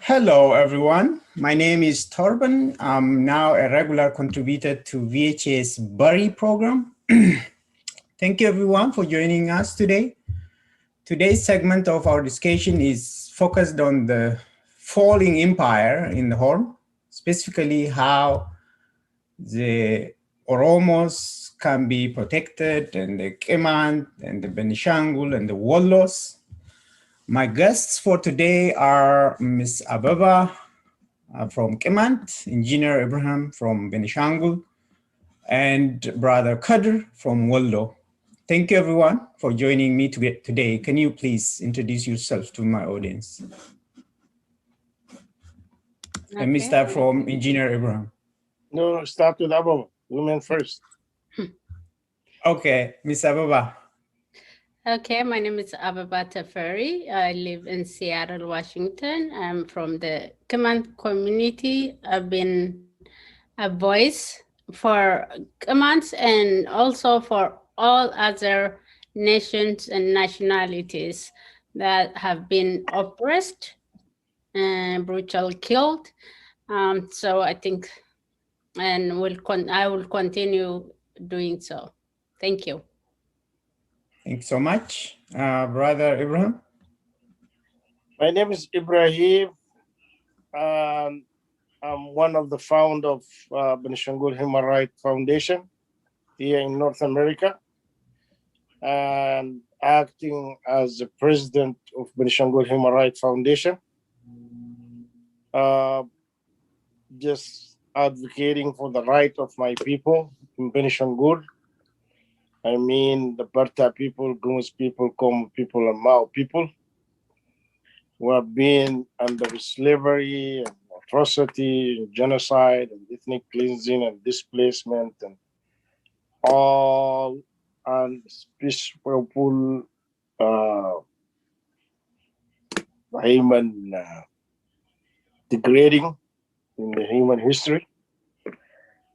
Hello, everyone. My name is Torben. I'm now a regular contributor to VHA's Bury program. Thank you, everyone, for joining us today. Today's segment of our discussion is focused on the falling empire in the Horn, specifically how the Oromos can be protected, and the Kemant, and the Benishangul, and the Wollos. My guests for today are Ms. Ababa from Kemant, Engineer Ibrahim from Benishangul, and Brother Kadir from Wollo. Thank you, everyone, for joining me today. Can you please introduce yourself to my audience? Okay. And Mr. from Engineer Ibrahim. No, start with Ababa. Women first. Okay, Ms. Ababa. Okay, my name is Ababa Tafari. I live in Seattle, Washington. I'm from the Kemant community. I've been a voice for Kemants and also for all other nations and nationalities that have been oppressed and brutally killed. So I think, and I will continue doing so. Thank you. Thanks so much. Brother Ibrahim. My name is Ibrahim. I'm one of the founders of Benishangul Human Rights Foundation here in North America, and acting as the president of Benishangul Human Rights Foundation. Just advocating for the right of my people in Benishangul. I mean, the Berta people, Gumus people, Kom people, and Mao people who have been under slavery and atrocity, and genocide, and ethnic cleansing, and displacement, and all unspeakable human degrading in the human history.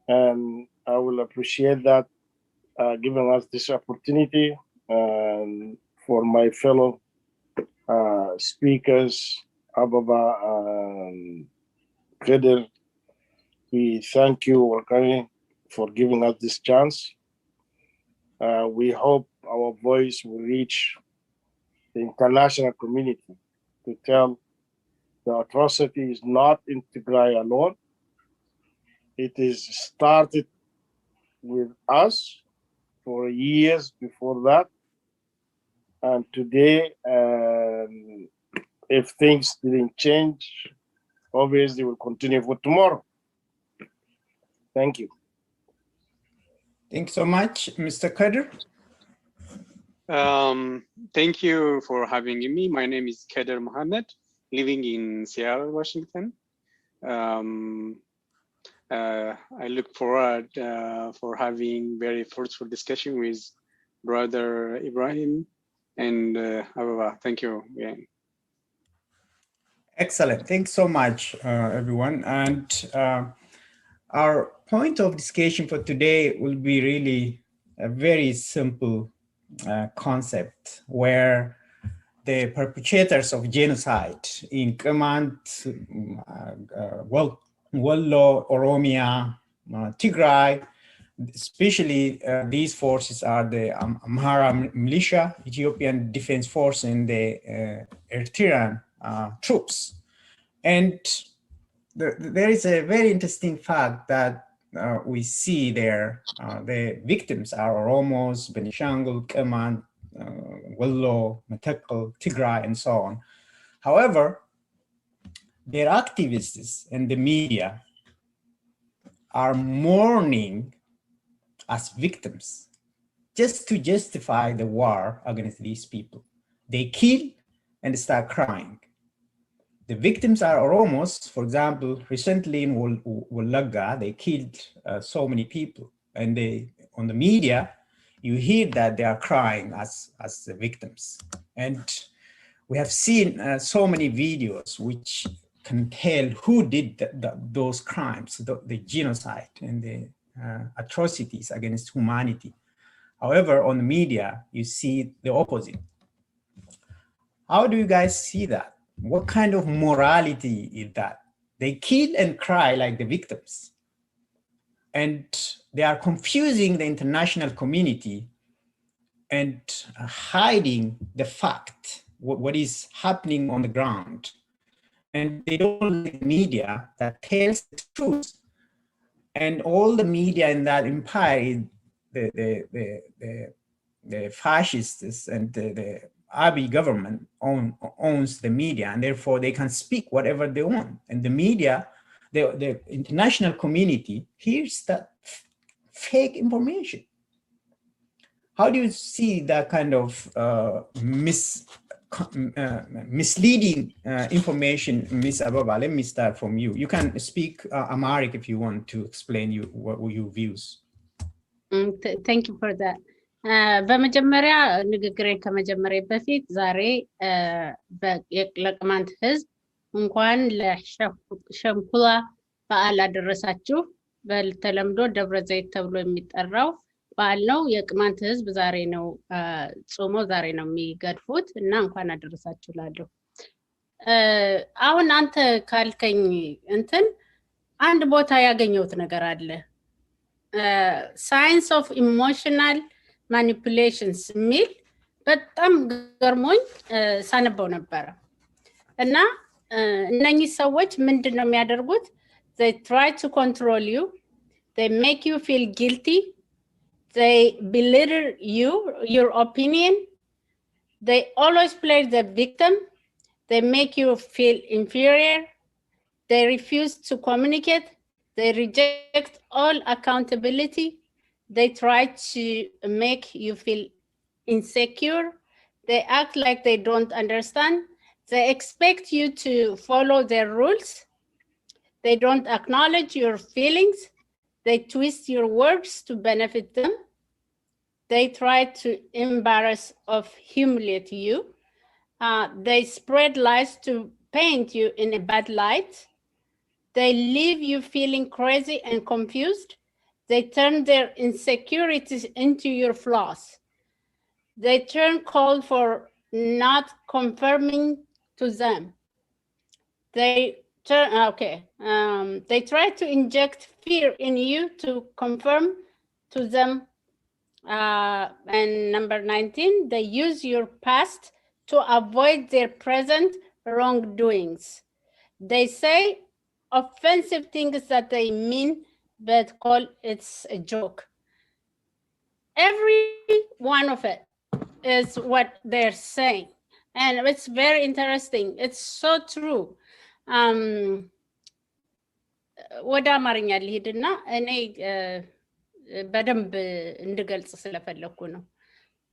And I will appreciate that giving us this opportunity, and for my fellow speakers, Ababa and Kadir, we thank you, Wakani, for giving us this chance. We hope our voice will reach the international community to tell the atrocity is not in Tigray alone. It is started with us for years before that. And today, if things didn't change, obviously will continue for tomorrow. Thank you. Thanks so much, Mr. Kadir. Thank you for having me. My name is Kadir Mohammed, living in Seattle, Washington. I look forward for having very fruitful discussion with Brother Ibrahim and Ababa. Thank you again. Excellent. Thanks so much, everyone. And our point of discussion for today will be really a very simple concept where the perpetrators of genocide in Kemant, Wollo, Oromia, Tigray, especially these forces are the Amhara militia, Ethiopian Defense Force, and the Eritrean troops. And there is a very interesting fact that we see there. The victims are Oromos, Benishangul, Kemant, Wollo, Metekel, Tigray, and so on. However, their activists and the media are mourning as victims just to justify the war against these people. They kill and start crying. The victims are Oromos. For example, recently in Wolaga, they killed so many people. And on the media, you hear that they are crying as the victims. And we have seen so many videos which can tell who did those crimes, the genocide and the atrocities against humanity. However, on the media, you see the opposite. How do you guys see that? What kind of morality is that? They kill and cry like the victims. And they are confusing the international community and hiding the fact, what is happening on the ground. And they don't like media that tells the truth. And all the media in that empire, the fascists and the Abiy government owns the media, and therefore they can speak whatever they want. And the media, the international community hears that fake information. How do you see that kind of misleading information, Ms. Ababa? Let me start from you. You can speak Amharic if you want to explain what your views. Thank you for that. በመጀመሪያ ንግግሬን ከመጀመሪያ በፊት ዛሬ ለቅማንት ህዝብ እንኳን ለሸንኩላ በዓል አደረሳችሁ። በተለምዶ ደብረ ዘይት ተብሎ የሚጠራው በዓል ነው። የቅማንት ህዝብ ዛሬ ነው ጾሞ ዛሬ ነው የሚገድፉት እና እንኳን አደረሳችሁ ላለሁ። አሁን አንተ ካልከኝ እንትን አንድ ቦታ ያገኘሁት ነገር አለ። Science of Emotional Manipulations ሚል በጣም ገርሞኝ ሳነበው ነበር እና እነኚህ ሰዎች ምንድነው የሚያደርጉት? They try to control you, they make you feel guilty, they belittle you, your opinion, they always play the victim, they make you feel inferior, they refuse to communicate, they reject all accountability. They try to make you feel insecure. They act like they don't understand. They expect you to follow their rules. They don't acknowledge your feelings. They twist your words to benefit them. They try to embarrass or humiliate you. They spread lies to paint you in a bad light. They leave you feeling crazy and confused. They turn their insecurities into your flaws. They turn cold for not confirming to them. They try to inject fear in you to confirm to them. And number 19, they use your past to avoid their present wrongdoings. They say offensive things that they mean, but call it's a joke. Every one of it is what they're saying. And it's very interesting. It's so true. ወደ አማርኛ ልሂድና እኔ በደንብ እንድገልጽ ስለፈለኩ ነው።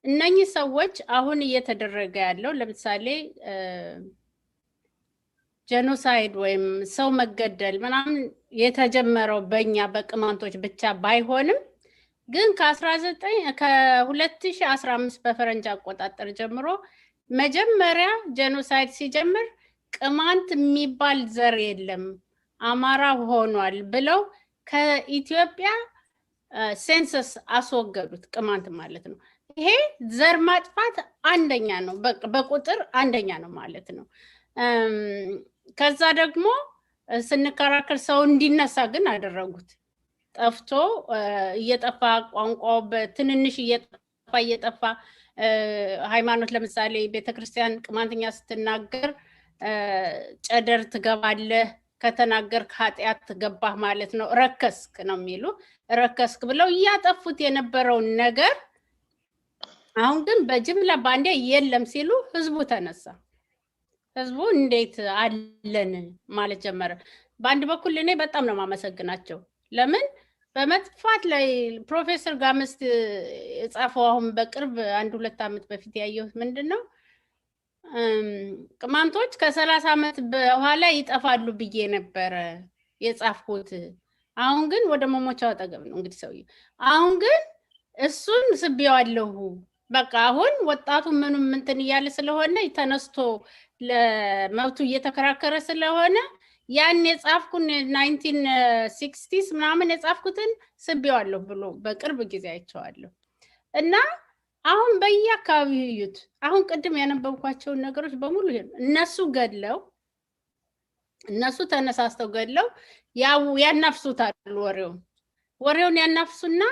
እነኚህ ሰዎች አሁን እየተደረገ ያለው ለምሳሌ ጄኖሳይድ ወይም ሰው መገደል ምናምን የተጀመረው በእኛ በቅማንቶች ብቻ ባይሆንም ግን ከ2015 በፈረንጅ አቆጣጠር ጀምሮ መጀመሪያ ጄኖሳይድ ሲጀምር ቅማንት የሚባል ዘር የለም አማራ ሆኗል ብለው ከኢትዮጵያ ሴንሰስ አስወገዱት። ቅማንት ማለት ነው። ይሄ ዘር ማጥፋት አንደኛ ነው፣ በቁጥር አንደኛ ነው ማለት ነው። ከዛ ደግሞ ስንከራከር ሰው እንዲነሳ ግን አደረጉት። ጠፍቶ እየጠፋ ቋንቋው በትንንሽ እየጠፋ ሃይማኖት ለምሳሌ ቤተክርስቲያን ቅማንተኛ ስትናገር ጨደር ትገባለህ ከተናገርክ ኃጢአት ትገባህ ማለት ነው፣ ረከስክ ነው የሚሉ ረከስክ ብለው እያጠፉት የነበረው ነገር አሁን ግን በጅምላ ባንዴ የለም ሲሉ ህዝቡ ተነሳ። ህዝቡ እንዴት አለን ማለት ጀመረ። በአንድ በኩል እኔ በጣም ነው ማመሰግናቸው። ለምን በመጥፋት ላይ ፕሮፌሰር ጋመስት የጻፈው አሁን በቅርብ 1-2 ዓመት በፊት ያየሁት ምንድነው ቅማንቶች ከ30 ዓመት በኋላ ይጠፋሉ ብዬ ነበር የጻፍኩት። አሁን ግን ወደ መሞቻው አጠገብ ነው እንግዲህ ሰውዬው። አሁን ግን እሱን ስቢያለሁ። በቃ አሁን ወጣቱ ምንም እንትን እያለ ስለሆነ ተነስቶ ለመብቱ እየተከራከረ ስለሆነ ያን የጻፍኩን 1960s ምናምን የጻፍኩትን ስቢያለሁ ብሎ በቅርብ ጊዜ አይቼዋለሁ። እና አሁን በየአካባቢው ይዩት። አሁን ቅድም ያነበብኳቸው ነገሮች በሙሉ እነሱ ገድለው እነሱ ተነሳስተው ገድለው ያናፍሱታል። ወሬውን ያናፍሱና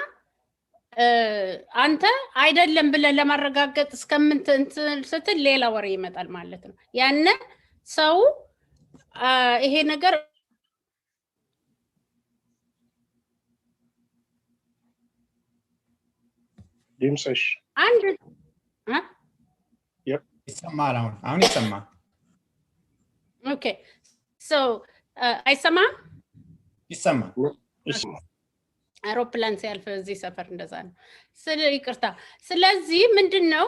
አንተ አይደለም ብለ ለማረጋገጥ ስትል ሌላ ወሬ ይመጣል ማለት ነው። ያነ ሰው ይሄ ነገር ድምፅሽ አንድ ይሰማል። አሁን ይሰማል። ኦኬ ሶ አይሰማም? ይሰማል። አውሮፕላን ሲያልፍ እዚህ ሰፈር እንደዛ ነው። ይቅርታ። ስለዚህ ምንድነው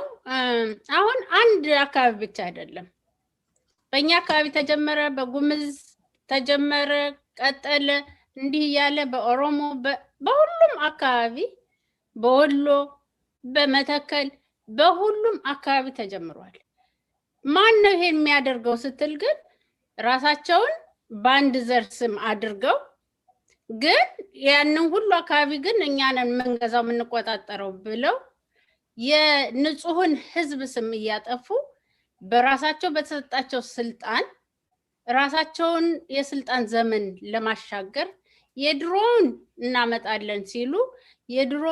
አሁን አንድ አካባቢ ብቻ አይደለም። በእኛ አካባቢ ተጀመረ፣ በጉምዝ ተጀመረ፣ ቀጠለ፣ እንዲህ ያለ በኦሮሞ በሁሉም አካባቢ፣ በወሎ፣ በመተከል፣ በሁሉም አካባቢ ተጀምሯል። ማን ነው ይሄን የሚያደርገው ስትል ግን ራሳቸውን በአንድ ዘር ስም አድርገው ግን ያንን ሁሉ አካባቢ ግን እኛ ነን መንገዛው የምንቆጣጠረው ብለው የንጹህን ህዝብ ስም እያጠፉ በራሳቸው በተሰጣቸው ስልጣን ራሳቸውን የስልጣን ዘመን ለማሻገር የድሮውን እናመጣለን ሲሉ የድሮ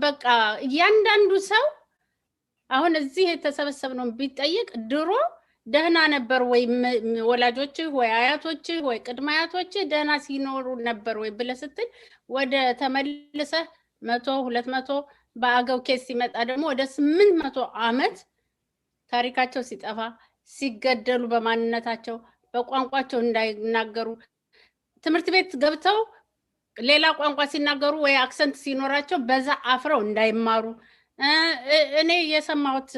በቃ እያንዳንዱ ሰው አሁን እዚህ የተሰበሰብነው ቢጠይቅ ድሮ ደህና ነበር ወይ ወላጆች ወይ አያቶች ወይ ቅድመ አያቶች ደህና ሲኖሩ ነበር ወይ ብለህ ስትል ወደ ተመልሰ 100 200 በአገው ኬስ ሲመጣ ደግሞ ወደ 800 ዓመት ታሪካቸው ሲጠፋ ሲገደሉ በማንነታቸው በቋንቋቸው እንዳይናገሩ ትምህርት ቤት ገብተው ሌላ ቋንቋ ሲናገሩ ወይ አክሰንት ሲኖራቸው በዛ አፍረው እንዳይማሩ እኔ የሰማሁት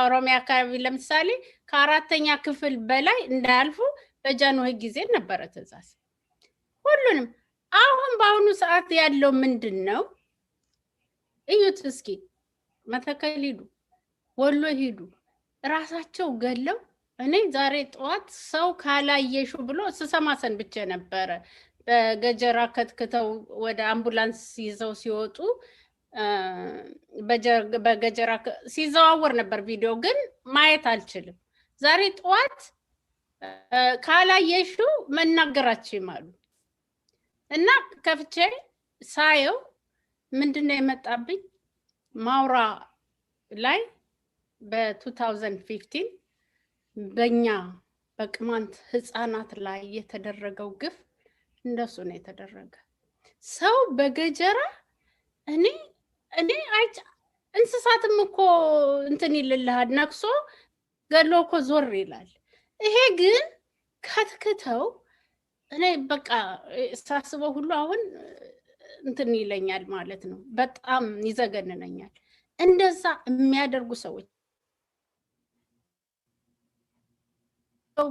ኦሮሚያ አካባቢ ለምሳሌ ከአራተኛ ክፍል በላይ እንዳያልፉ በጃንሆይ ጊዜ ነበረ ትዕዛዝ ሁሉንም። አሁን በአሁኑ ሰዓት ያለው ምንድነው? እዩት እስኪ መተከል ሂዱ፣ ወሎ ሂዱ፣ ራሳቸው ገለው። እኔ ዛሬ ጠዋት ሰው ካላየሹ ብሎ ስሰማ ሰንብቼ ነበረ። በገጀራ ከትክተው ወደ አምቡላንስ ይዘው ሲወጡ በገጀራ ሲዘዋወር ነበር ቪዲዮ፣ ግን ማየት አልችልም። ዛሬ ጠዋት ካላየሹ መናገራችሁም አሉ እና ከፍቼ ሳየው ምንድነው የመጣብኝ? ማውራ ላይ በ2015 በእኛ በቅማንት ህፃናት ላይ የተደረገው ግፍ እንደሱ ነው የተደረገ። ሰው በገጀራ እኔ እንስሳትም እኮ እንትን ይልልሃል ነክሶ ገሎ እኮ ዞር ይላል። ይሄ ግን ከትክተው እኔ በቃ ሳስበው ሁሉ አሁን እንትን ይለኛል ማለት ነው። በጣም ይዘገንነኛል። እንደዛ የሚያደርጉ ሰዎች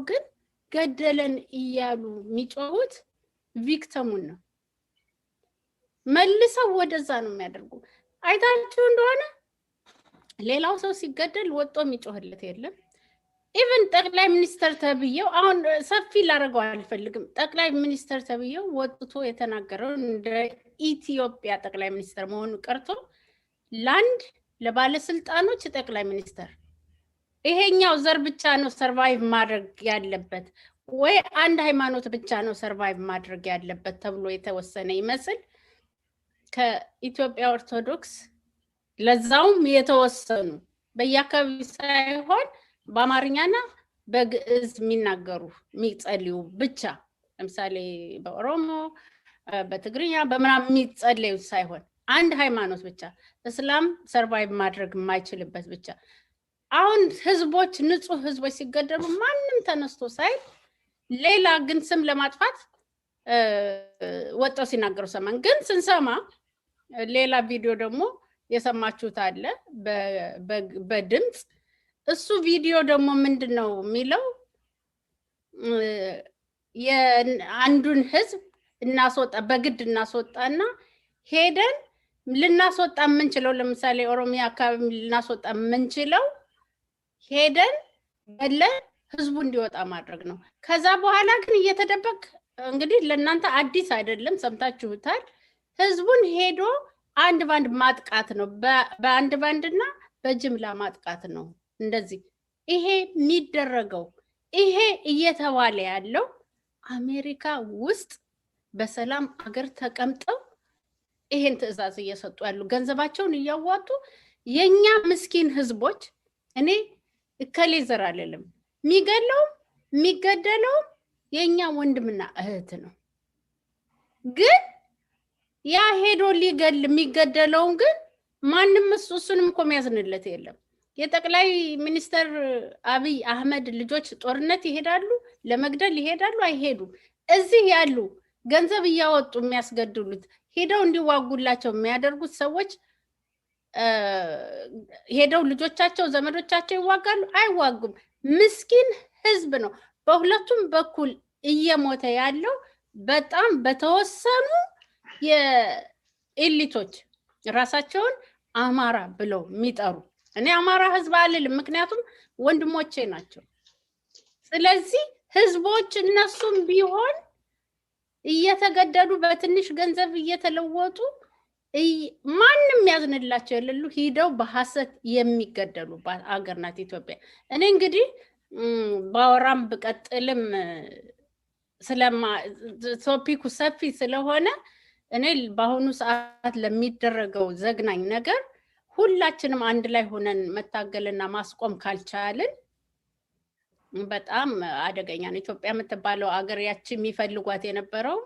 ግን ገደለን እያሉ የሚጮሁት ቪክተሙን ነው። መልሰው ወደዛ ነው የሚያደርጉ። አይታችሁ እንደሆነ ሌላው ሰው ሲገደል ወጦ የሚጮህለት የለም። ኢቭን ጠቅላይ ሚኒስተር ተብዬው አሁን ሰፊ ላደርገው አልፈልግም። ጠቅላይ ሚኒስተር ተብዬው ወጥቶ የተናገረው እንደ ኢትዮጵያ ጠቅላይ ሚኒስተር መሆኑ ቀርቶ ላንድ ለባለስልጣኖች ጠቅላይ ሚኒስተር ይሄኛው ዘር ብቻ ነው ሰርቫይቭ ማድረግ ያለበት ወይ አንድ ሃይማኖት ብቻ ነው ሰርቫይቭ ማድረግ ያለበት ተብሎ የተወሰነ ይመስል ከኢትዮጵያ ኦርቶዶክስ ለዛውም የተወሰኑ በየአካባቢው ሳይሆን በአማርኛና በግዕዝ የሚናገሩ የሚጸልዩ ብቻ ለምሳሌ በኦሮሞ በትግርኛ በምናምን የሚጸልዩ ሳይሆን አንድ ሃይማኖት ብቻ እስላም ሰርቫይቭ ማድረግ የማይችልበት ብቻ። አሁን ህዝቦች ንጹህ ህዝቦች ሲገደሉ ማንም ተነስቶ ሳይ ሌላ ግን ስም ለማጥፋት ወጣው ሲናገሩ ሰማን። ግን ስንሰማ ሌላ ቪዲዮ ደግሞ የሰማችሁት አለ በድምጽ እሱ ቪዲዮ ደግሞ ምንድነው የሚለው? የአንዱን ህዝብ እናስወጣ በግድ እናስወጣና ሄደን ልናስወጣ የምንችለው ለምሳሌ ኦሮሚያ አካባቢ ልናስወጣ የምንችለው ሄደን ገለን ህዝቡ እንዲወጣ ማድረግ ነው። ከዛ በኋላ ግን እየተደበቅ እንግዲህ ለእናንተ አዲስ አይደለም፣ ሰምታችሁታል። ህዝቡን ሄዶ አንድ ባንድ ማጥቃት ነው በአንድ ባንድና በጅምላ ማጥቃት ነው እንደዚህ ይሄ የሚደረገው ይሄ እየተባለ ያለው አሜሪካ ውስጥ በሰላም አገር ተቀምጠው ይሄን ትዕዛዝ እየሰጡ ያሉ ገንዘባቸውን እያዋጡ የኛ ምስኪን ህዝቦች እኔ እከሌ ዘር አይደለም የሚገደለው የኛ ወንድምና እህት ነው ግን ያ ሄዶ ሊገል የሚገደለውን ግን ማንም እሱንም እኮ የሚያዝንለት የለም የጠቅላይ ሚኒስተር አብይ አህመድ ልጆች ጦርነት ይሄዳሉ ለመግደል ይሄዳሉ አይሄዱም እዚህ ያሉ ገንዘብ እያወጡ የሚያስገድሉት ሄደው እንዲዋጉላቸው የሚያደርጉት ሰዎች ሄደው ልጆቻቸው ዘመዶቻቸው ይዋጋሉ አይዋጉም ምስኪን ህዝብ ነው በሁለቱም በኩል እየሞተ ያለው በጣም በተወሰኑ የኤሊቶች ራሳቸውን አማራ ብለው የሚጠሩ እኔ አማራ ህዝብ አልልም ምክንያቱም ወንድሞቼ ናቸው ስለዚህ ህዝቦች እነሱም ቢሆን እየተገደዱ በትንሽ ገንዘብ እየተለወጡ ማንንም ያዝንላቸው የሌሉ ሂደው በሐሰት የሚገደሉባት አገር ናት ኢትዮጵያ እኔ እንግዲህ ባወራም በቀጥልም ቶፒኩ ሰፊ ስለሆነ እኔ በአሁኑ ሰዓት ለሚደረገው ዘግናኝ ነገር ሁላችንም አንድ ላይ ሆነን መታገልና ማስቆም ካልቻልን በጣም አደገኛ ነው ኢትዮጵያ የምትባለው አገር ያቺ የሚፈልጓት የነበረው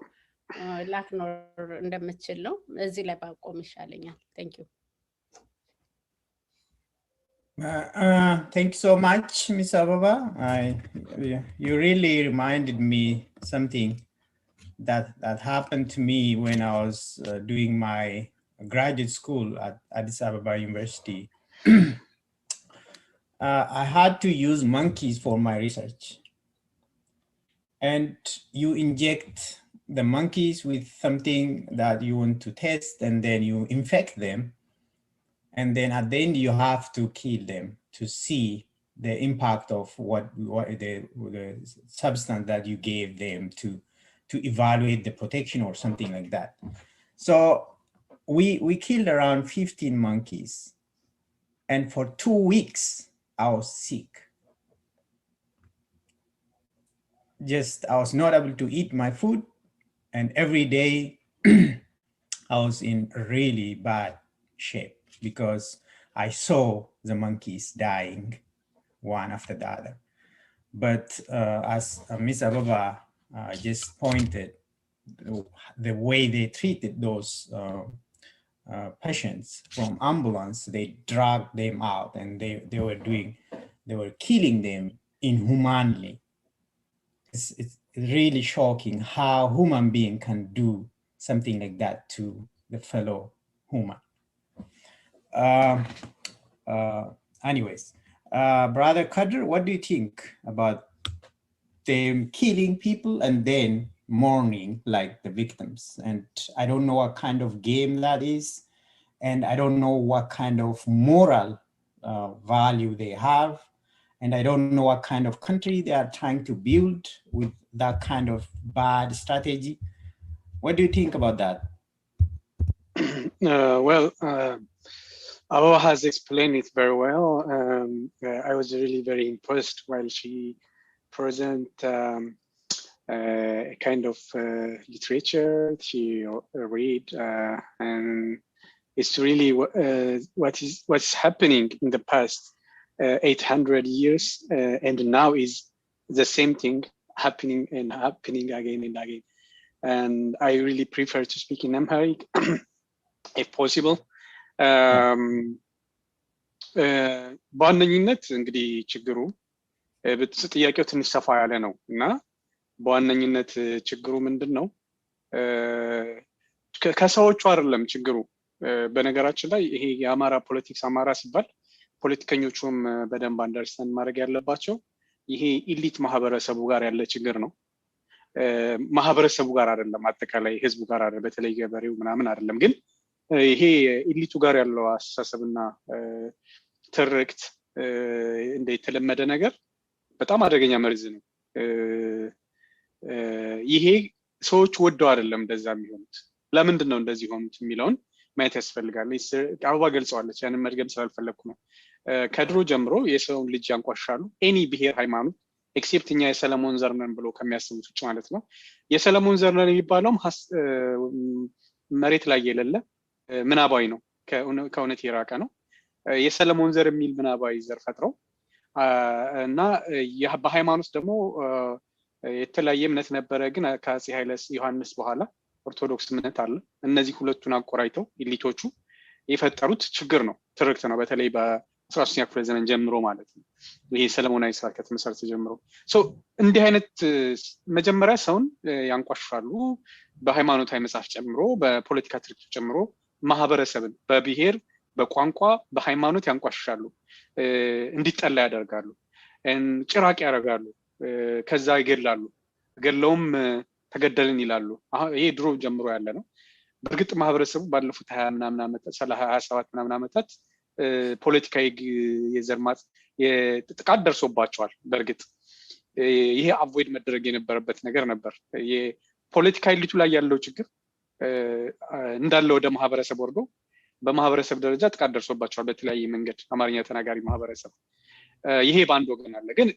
ላትኖር እንደምትችል ነው እዚህ ላይ ባቆም ይሻለኛል thank you thank you so much Miss Ababa you really reminded me something that happened to me when I was doing my graduate school at Addis Ababa University. I had to use monkeys for my research. And you inject the monkeys with something that you want to test and then you infect them. And then at the end you have to kill them to see the impact of what the substance that you gave them to evaluate the protection or something like that. So we killed around 15 monkeys. And for 2 weeks, I was sick. I was not able to eat my food. And every day I was in really bad shape because I saw the monkeys dying one after the other. But as Ms. Ababa just pointed, the way they treated those patients from ambulance, they dragged them out and they were killing them inhumanely. It's really shocking how human being can do something like that to the fellow human. Anyways, Brother Kader, what do you think about them killing people and then mourning like the victims? And I don't know what kind of game that is. And I don't know what kind of moral value they have. And I don't know what kind of country they are trying to build with that kind of bad strategy. What do you think about that? Awa has explained it very well. I was really very impressed while she present a kind of literature she read, and it's really what's happening in the past 800 years, and now is the same thing happening again and again. And I really prefer to speak in Amharic if possible. በዋነኝነት እንግዲህ ችግሩ ጥያቄው ትንሽ ሰፋ ያለ ነው እና በዋነኝነት ችግሩ ምንድነው ከሰዎቹ አይደለም ችግሩ በነገራችን ላይ ይሄ የአማራ ፖለቲክስ አማራ ሲባል ፖለቲከኞቹም በደንብ አንደርስታንድ ማድረግ ያለባቸው ይሄ ኢሊት ማህበረሰቡ ጋር ያለ ችግር ነው ማህበረሰቡ ጋር አይደለም አጠቃላይ ህዝቡ ጋር አይደለም በተለይ ገበሬው ምናምን አይደለም ግን ይሄ ኢሊቱ ጋር ያለው አስተሳሰብና ትርክት እንደ የተለመደ ነገር በጣም አደገኛ መርዝ ነው ይሄ ሰዎች ወደው አይደለም እንደዛ የሚሆኑት ለምንድን ነው እንደዚህ ሆኑት የሚለውን ማየት ያስፈልጋል። አበባ ገልጸዋለች። ያንን መድገም ስላልፈለኩ ነው። ከድሮ ጀምሮ የሰውን ልጅ ያንቋሻሉ። ኤኒ ብሔር ሃይማኖት ኤክሴፕት እኛ የሰለሞን ዘር ነን ብሎ ከሚያስቡት ውጭ ማለት ነው። የሰለሞን ዘር ነን የሚባለውም መሬት ላይ የሌለ ምናባዊ ነው፣ ከእውነት የራቀ ነው። የሰለሞን ዘር የሚል ምናባዊ ዘር ፈጥረው እና በሃይማኖት ደግሞ የተለያየ እምነት ነበረ። ግን ከአፄ ኃይለ ዮሐንስ በኋላ ኦርቶዶክስ እምነት አለ። እነዚህ ሁለቱን አቆራይተው ኢሊቶቹ የፈጠሩት ችግር ነው፣ ትርክት ነው። በተለይ በ13ኛ ክፍለ ዘመን ጀምሮ ማለት ነው። ይሄ ሰለሞናዊ ስርዓት ከተመሰረተ ጀምሮ እንዲህ አይነት መጀመሪያ ሰውን ያንቋሻሉ፣ በሃይማኖታዊ መጽሐፍ ጨምሮ በፖለቲካ ትርክት ጨምሮ ማህበረሰብን በብሔር በቋንቋ በሃይማኖት ያንቋሻሉ፣ እንዲጠላ ያደርጋሉ፣ ጭራቅ ያደርጋሉ፣ ከዛ ይገላሉ፣ ገለውም ተገደልን ይላሉ። ይሄ ድሮ ጀምሮ ያለ ነው። በእርግጥ ማህበረሰቡ ባለፉት 20 ምናምን ዓመታት 27 ምናምን ዓመታት ፖለቲካዊ የዘር ጥቃት ደርሶባቸዋል። በእርግጥ ይሄ አቮይድ መደረግ የነበረበት ነገር ነበር። የፖለቲካ ኤሊቱ ላይ ያለው ችግር እንዳለ ወደ ማህበረሰብ ወርዶ በማህበረሰብ ደረጃ ጥቃት ደርሶባቸዋል በተለያየ መንገድ አማርኛ ተናጋሪ ማህበረሰብ። ይሄ በአንድ ወገን አለ። ግን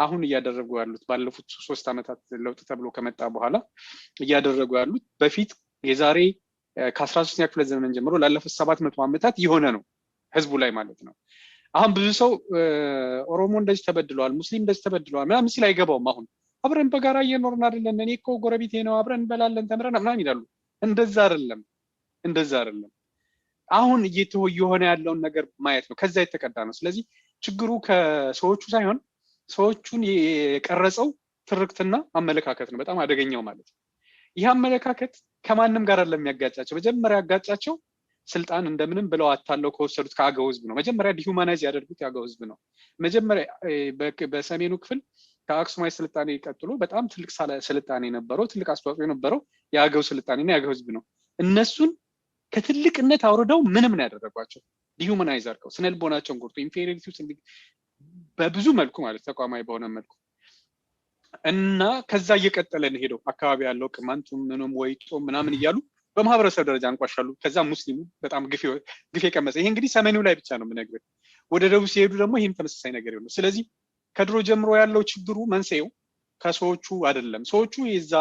አሁን እያደረጉ ያሉት ባለፉት 3 ዓመታት ለውጥ ተብሎ ከመጣ በኋላ እያደረጉ ያሉት በፊት የዛሬ ከ13ኛ ክፍለ ዘመን ጀምሮ ላለፉት 700 ዓመታት የሆነ ነው ህዝቡ ላይ ማለት ነው። አሁን ብዙ ሰው ኦሮሞ እንደዚህ ተበድለዋል፣ ሙስሊም እንደዚህ ተበድለዋል ምናምን ሲል አይገባውም። አሁን አብረን በጋራ እየኖርን አይደለን፣ እኔ እኮ ጎረቤቴ ነው፣ አብረን እንበላለን ተምረን ምናምን ይላሉ። እንደዛ አይደለም። አሁን እየሆነ ያለውን ነገር ማየት ነው፣ ከዛ የተቀዳ ነው። ስለዚህ ችግሩ ከሰዎቹ ሳይሆን ሰዎቹን የቀረጸው ትርክትና አመለካከት ነው፣ በጣም አደገኛው ማለት ነው። ይህ አመለካከት ከማንም ጋር አይደለም የሚያጋጫቸው። መጀመሪያ ያጋጫቸው ስልጣን እንደምንም ብለው አታለው ከወሰዱት ከአገው ህዝብ ነው። መጀመሪያ ዲሁማናይዝ ያደርጉት የአገው ህዝብ ነው። መጀመሪያ በሰሜኑ ክፍል ከአክሱማዊ ስልጣኔ ቀጥሎ በጣም ትልቅ ስልጣኔ የነበረው ትልቅ አስተዋጽኦ የነበረው የአገው ስልጣኔና የአገው ህዝብ ነው። እነሱን ከትልቅነት አውርደው ምንም ነው ያደረጓቸው። ዲሁማናይዝ አድርገው ስነልቦናቸውን ጎርቶ ኢንፌሪዮሪቲ ውስጥ በብዙ መልኩ ማለት ተቋማዊ በሆነ መልኩ እና ከዛ እየቀጠለ ነው ሄደው አካባቢ ያለው ቅማንቱም ምንም ወይጦ ምናምን እያሉ በማህበረሰብ ደረጃ አንቋሻሉ። ከዛ ሙስሊሙ በጣም ግፍ የቀመሰ። ይሄ እንግዲህ ሰሜኑ ላይ ብቻ ነው የምነግርህ። ወደ ደቡብ ሲሄዱ ደግሞ ይህም ተመሳሳይ ነገር ይሆናል። ስለዚህ ከድሮ ጀምሮ ያለው ችግሩ መንስኤው ከሰዎቹ አይደለም። ሰዎቹ የዛ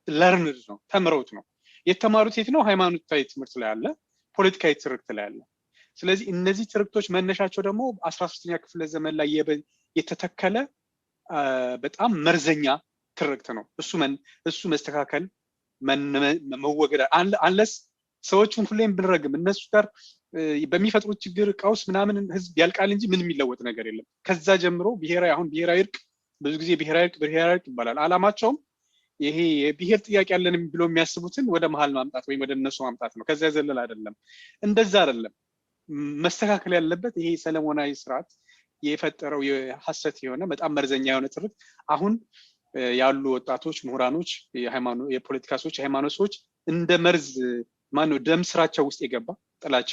ለርንድ ነው፣ ተምረውት ነው የተማሩት። የት ነው? ሃይማኖታዊ ትምህርት ላይ አለ፣ ፖለቲካዊ ትርክት ላይ አለ። ስለዚህ እነዚህ ትርክቶች መነሻቸው ደግሞ 13ኛ ክፍለ ዘመን ላይ የተተከለ በጣም መርዘኛ ትርክት ነው። እሱ መስተካከል መወገድ አንለስ ሰዎቹን ሁሌም ብንረግም እነሱ ጋር በሚፈጥሩት ችግር ቀውስ ምናምን ህዝብ ያልቃል እንጂ ምንም የሚለወጥ ነገር የለም። ከዛ ጀምሮ ብሔራዊ እርቅ ብዙ ጊዜ ብሔራዊ እርቅ ይባላል። አላማቸውም ይሄ የብሔር ጥያቄ ያለን ብሎ የሚያስቡትን ወደ መሀል ማምጣት ወይም ወደ እነሱ ማምጣት ነው። ከዛ ዘለል አይደለም። እንደዛ አይደለም። መስተካከል ያለበት ይሄ ሰለሞናዊ ስርዓት የፈጠረው የሐሰት የሆነ በጣም መርዘኛ የሆነ ትርክት አሁን ያሉ ወጣቶች፣ ምሁራኖች፣ የፖለቲካ ሰዎች፣ የሃይማኖት ሰዎች እንደ መርዝ ደም ስራቸው ውስጥ የገባ ጥላቻ፣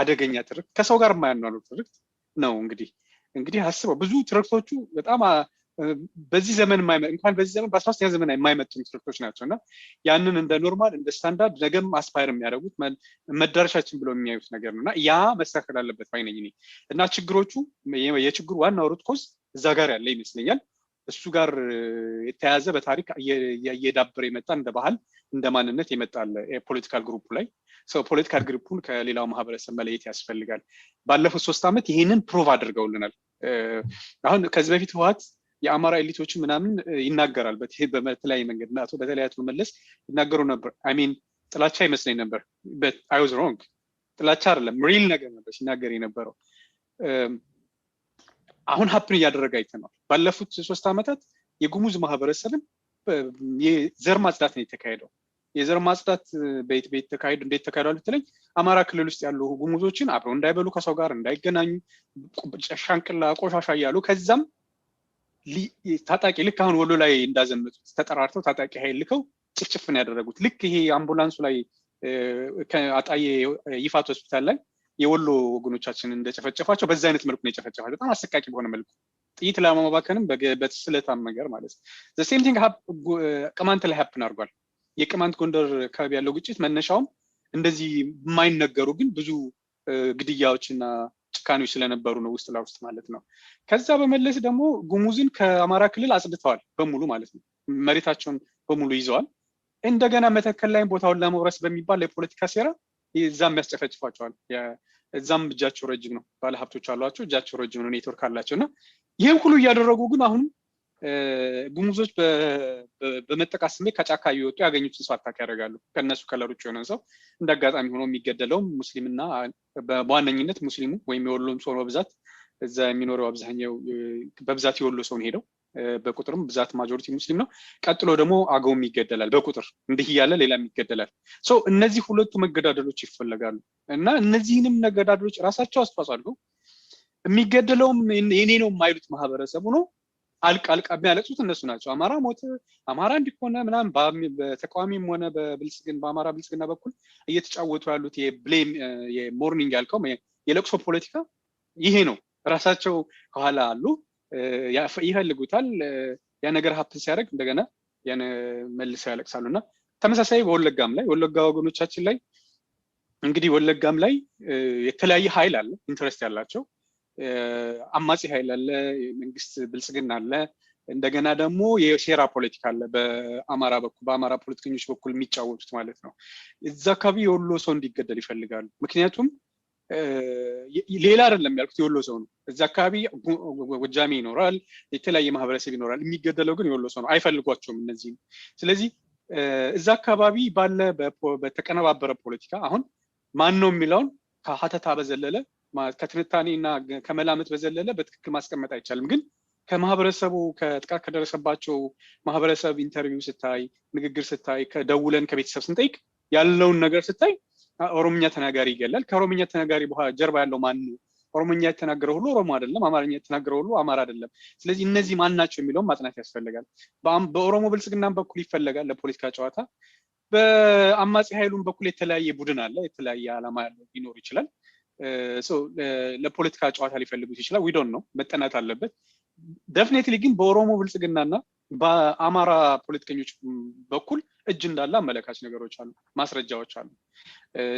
አደገኛ ትርክት፣ ከሰው ጋር የማያኗኑር ትርክት ነው። እንግዲህ አስበው ብዙ ትርክቶቹ በጣም በዚህ ዘመን እንኳን በዚህ ዘመን በ13ኛ ዘመን የማይመጡን ትርክቶች ናቸው እና ያንን እንደ ኖርማል እንደ ስታንዳርድ ነገም አስፓየር የሚያደርጉት መዳረሻችን ብለው የሚያዩት ነገር ነው እና ያ መስተካከል አለበት ባይ ነኝ እኔ። እና የችግሩ ዋናው ሩት ኮዝ እዛ ጋር ያለ ይመስለኛል። እሱ ጋር የተያዘ በታሪክ እየዳበረ የመጣ እንደ ባህል እንደ ማንነት የመጣል ፖለቲካል ግሩፕ ላይ ፖለቲካል ግሩፑን ከሌላው ማህበረሰብ መለየት ያስፈልጋል። ባለፉት 3 ዓመት ይሄንን ፕሩቭ አድርገውልናል። አሁን ከዚህ በፊት ህወሓት የአማራ ኤሊቶችን ምናምን ይናገራል በተለያየ መንገድ እና በተለያዩ መለስ ይናገሩ ነበር። ሚን ጥላቻ ይመስለኝ ነበር። አይ ዋዝ ሮንግ። ጥላቻ አይደለም ሪል ነገር ነበር ሲናገር የነበረው። አሁን ሀፕን እያደረገ አይተናል። ባለፉት 3 ዓመታት የጉሙዝ ማህበረሰብን የዘር ማጽዳት ነው የተካሄደው። የዘር ማጽዳት እንዴት ተካሄዷል ብትለኝ አማራ ክልል ውስጥ ያሉ ጉሙዞችን አብረው እንዳይበሉ፣ ከሰው ጋር እንዳይገናኙ፣ ሻንቅላ ቆሻሻ እያሉ ከዛም ታጣቂ ልክ አሁን ወሎ ላይ እንዳዘመቱት ተጠራርተው ታጣቂ ኃይል ልከው ጭፍጭፍን ያደረጉት ልክ ይሄ አምቡላንሱ ላይ ከአጣዬ ይፋት ሆስፒታል ላይ የወሎ ወገኖቻችን እንደጨፈጨፋቸው በዛ አይነት መልኩ ነው የጨፈጨፋቸው። በጣም አሰቃቂ በሆነ መልኩ ጥይት ለማባከንም በስለታም ነገር ማለት ነው። ዘ ሴም ቲንግ ቅማንት ላይ ሀፕን አድርጓል። የቅማንት ጎንደር አካባቢ ያለው ግጭት መነሻውም እንደዚህ የማይነገሩ ግን ብዙ ግድያዎችና ጭካኔዎች ስለነበሩ ነው ውስጥ ለውስጥ ማለት ነው። ከዛ በመለስ ደግሞ ጉሙዝን ከአማራ ክልል አጽድተዋል በሙሉ ማለት ነው። መሬታቸውን በሙሉ ይዘዋል። እንደገና መተከል ላይ ቦታውን ለመውረስ በሚባል የፖለቲካ ሴራ እዛም ያስጨፈጭፏቸዋል። እዛም እጃቸው ረጅም ነው። ባለሀብቶች አሏቸው፣ እጃቸው ረጅም ነው፣ ኔትወርክ አላቸውና ይሄን ሁሉ እያደረጉ ግን አሁን ጉሙዞች በመጠቃት ስሜት ከጫካ እየወጡ ያገኙትን ሰው አታክ ያደርጋሉ። ከነሱ ከለር ውጭ የሆነ ሰው እንዳጋጣሚ ሆኖ የሚገደለውም ሙስሊምና በዋነኝነት ሙስሊሙ ወይም የወሎም ሰው በብዛት እዛ የሚኖረው አብዛኛው በብዛት የወሎ ሰው ሄደው በቁጥርም ብዛት ማጆሪቲ ሙስሊም ነው። ቀጥሎ ደግሞ አገውም ይገደላል በቁጥር እንዲህ እያለ ሌላም ይገደላል። እነዚህ ሁለቱ መገዳደሎች ይፈለጋሉ እና እነዚህንም መገዳደሎች ራሳቸው አስተዋጽኦ አድርገው የሚገደለውም የኔ ነው የማይሉት ማህበረሰቡ ነው አልቃ የሚያለቅሱት እነሱ ናቸው። አማራ ሞተ፣ አማራ እንዲሆነ ምናምን በተቃዋሚም ሆነ በአማራ ብልጽግና በኩል እየተጫወቱ ያሉት የብሌም የሞርኒንግ ያልከው የለቅሶ ፖለቲካ ይሄ ነው። ራሳቸው ከኋላ አሉ፣ ይፈልጉታል። ያ ነገር ሀፕን ሲያደርግ እንደገና ያን መልሰው ያለቅሳሉ እና ተመሳሳይ በወለጋም ላይ ወለጋ ወገኖቻችን ላይ እንግዲህ ወለጋም ላይ የተለያየ ኃይል አለ፣ ኢንተረስት ያላቸው አማጺ ኃይል አለ፣ መንግስት ብልጽግና አለ፣ እንደገና ደግሞ የሴራ ፖለቲካ አለ በአማራ በኩል በአማራ ፖለቲከኞች በኩል የሚጫወቱት ማለት ነው። እዛ አካባቢ የወሎ ሰው እንዲገደል ይፈልጋሉ። ምክንያቱም ሌላ አይደለም ያልኩት የወሎ ሰው ነው። እዛ አካባቢ ጎጃሜ ይኖራል፣ የተለያየ ማህበረሰብ ይኖራል። የሚገደለው ግን የወሎ ሰው ነው። አይፈልጓቸውም እነዚህ። ስለዚህ እዛ አካባቢ ባለ በተቀነባበረ ፖለቲካ አሁን ማን ነው የሚለውን ከሀተታ በዘለለ ከትንታኔ እና ከመላመት በዘለለ በትክክል ማስቀመጥ አይቻልም። ግን ከማህበረሰቡ ከጥቃት ከደረሰባቸው ማህበረሰብ ኢንተርቪው ስታይ፣ ንግግር ስታይ፣ ከደውለን ከቤተሰብ ስንጠይቅ ያለውን ነገር ስታይ ኦሮምኛ ተናጋሪ ይገላል። ከኦሮምኛ ተናጋሪ በኋላ ጀርባ ያለው ማን ነው? ኦሮምኛ የተናገረው ሁሉ ኦሮሞ አይደለም፣ አማርኛ የተናገረው ሁሉ አማራ አይደለም። ስለዚህ እነዚህ ማን ናቸው የሚለውን ማጥናት ያስፈልጋል። በኦሮሞ ብልጽግናም በኩል ይፈለጋል ለፖለቲካ ጨዋታ። በአማጺ ኃይሉም በኩል የተለያየ ቡድን አለ፣ የተለያየ ዓላማ ያለው ሊኖር ይችላል። ለፖለቲካ ጨዋታ ሊፈልጉት ይችላል። ዊ ዶንት ኖ፣ መጠናት አለበት። ደፍኔትሊ ግን በኦሮሞ ብልጽግናና በአማራ ፖለቲከኞች በኩል እጅ እንዳለ አመለካች ነገሮች አሉ፣ ማስረጃዎች አሉ።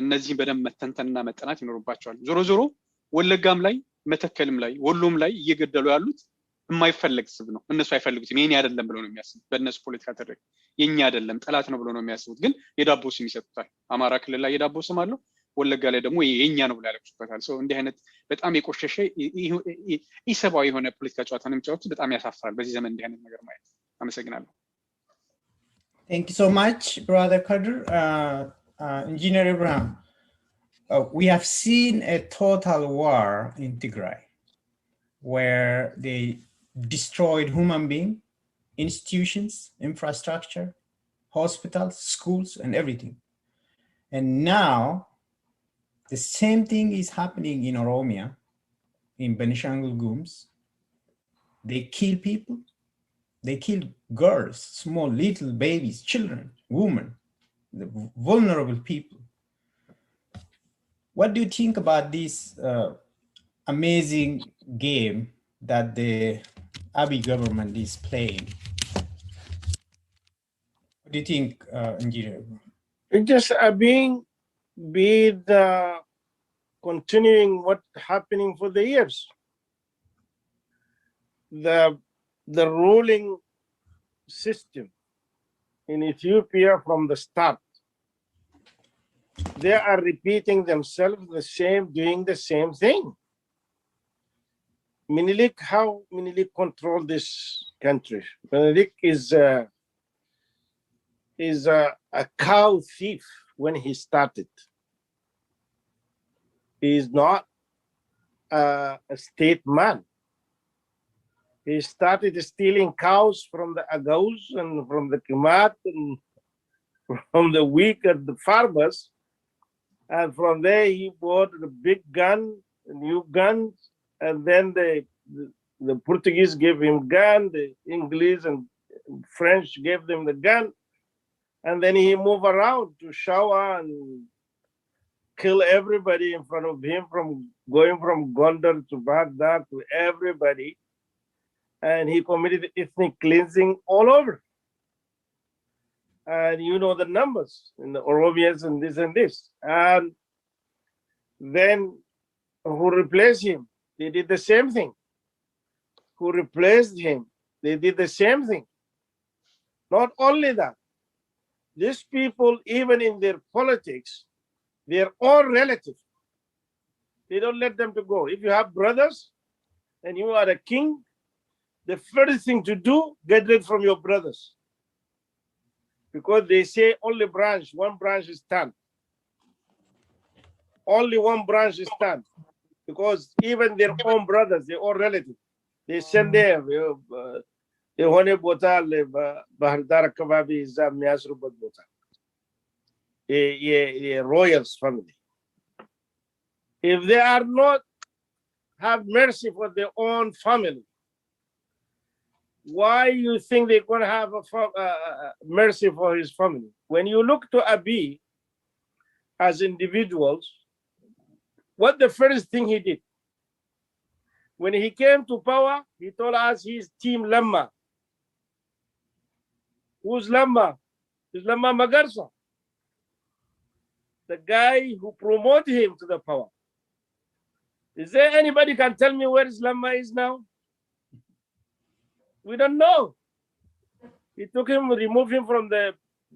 እነዚህም በደንብ መተንተንና መጠናት ይኖርባቸዋል። ዞሮ ዞሮ ወለጋም ላይ መተከልም ላይ ወሎም ላይ እየገደሉ ያሉት የማይፈለግ ስብ ነው። እነሱ አይፈልጉትም። የኔ አይደለም ብለው ነው የሚያስቡት። በእነሱ ፖለቲካ ተደረገ የኛ አይደለም ጠላት ነው ብለው ነው የሚያስቡት። ግን የዳቦ ስም ይሰጡታል። አማራ ክልል ላይ የዳቦ ስም አለው፣ ወለጋ ላይ ደግሞ የኛ ነው ብለው ያለቅሱበታል። እንዲህ አይነት በጣም የቆሸሸ ኢሰብአዊ የሆነ ፖለቲካ ጨዋታ ነው የሚጫወቱት። በጣም ያሳፍራል በዚህ ዘመን እንዲህ አይነት ነገር ማየት። አመሰግናለሁ። Thank you so much, Brother Kadir. Engineer Abraham, we have seen a total war in Tigray where they destroyed human beings, institutions, infrastructure, hospitals, schools, and everything. And now the same thing is happening in Oromia, in Benishangul Gums. They kill people. They kill girls, small little babies, children, women, the vulnerable people. What do you think about this amazing game that the Abiy government is playing? What do you think, Engineer? It just being continuing what happening for the years. The ruling system in Ethiopia from the start, they are repeating themselves doing the same thing. How Minilik control this country? Minilik is a cow thief when he started. He is not a statesman. He started stealing cows from the Agaus and from the Kimat and from the weak and the farmers. And from there, he bought the big gun, new guns, and then the Portuguese gave him gun, the English and French gave them the gun. And then he moved around to shower and kill everybody in front of him, going from Gondar to Baghdad to everybody. And he committed ethnic cleansing all over. And you know the numbers in the Oromians and this and this. And then who replaced him? They did the same thing. Who replaced him? They did the same thing. Not only that, these people, even in their politics, they're all relatives. They don't let them to go. If you have brothers and you are a king, the first thing to do, get rid from your brothers. Because they say only branch, one branch is stand. Only one branch is stand. Because even their own brothers, their own relatives, they send them. A royals family. If they are not have mercy for their own family, why you think they're going to have mercy for his family? When you look to Abiy as individuals, what the first thing he did? When he came to power, he told us he's Team Lamma. Who's Lamma? It's Lamma Magarsa, the guy who promoted him to the power. Is there anybody can tell me where Lamma is now? We don't know. He took him, removed him from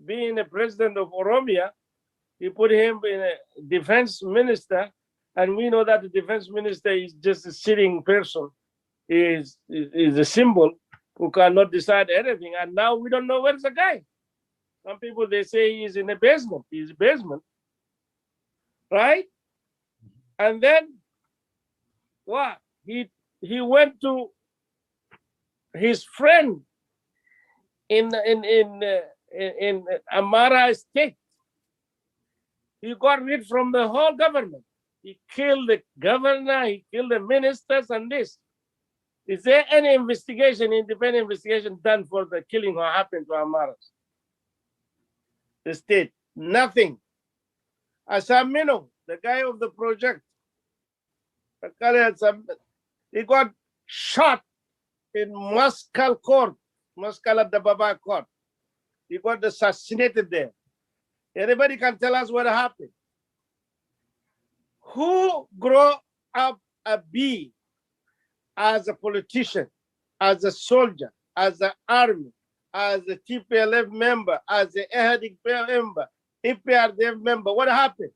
being a president of Oromia. He put him in a defense minister, and we know that the defense minister is just a sitting person. He is a symbol who cannot decide anything. And now we don't know where's the guy. Some people, they say he's in a basement. He's a basement, right? And then what? He went to his friend in Amara State. He got rid from the whole government. He killed the governor, he killed the ministers and this. Is there any investigation, independent investigation done for the killing what happened to Amaras? The state, nothing. Asamino, the guy of the project, he got shot in Muscal Court, Muscal at the Baba Court. He got assassinated there. Anybody can tell us what happened? Who grew up Abiy as a politician, as a soldier, as an army, as a TPLF member, as an EHADIC member, EPRDF member? What happened?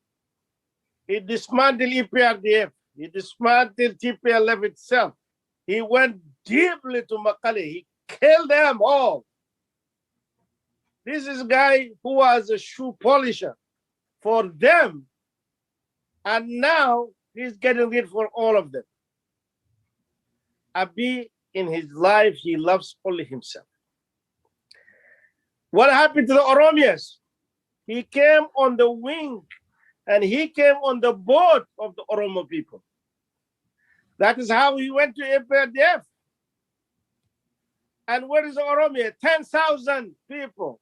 He dismantled EPRDF. He dismantled TPLF itself. He went deeply to Makale. He killed them all. This is a guy who was a shoe polisher for them. And now he's getting it for all of them. Abiy, in his life, he loves only himself. What happened to the Oromias? He came on the wing and he came on the boat of the Oromo people. That is how he went to EPRDF. And where is the Oromia? 10,000 people,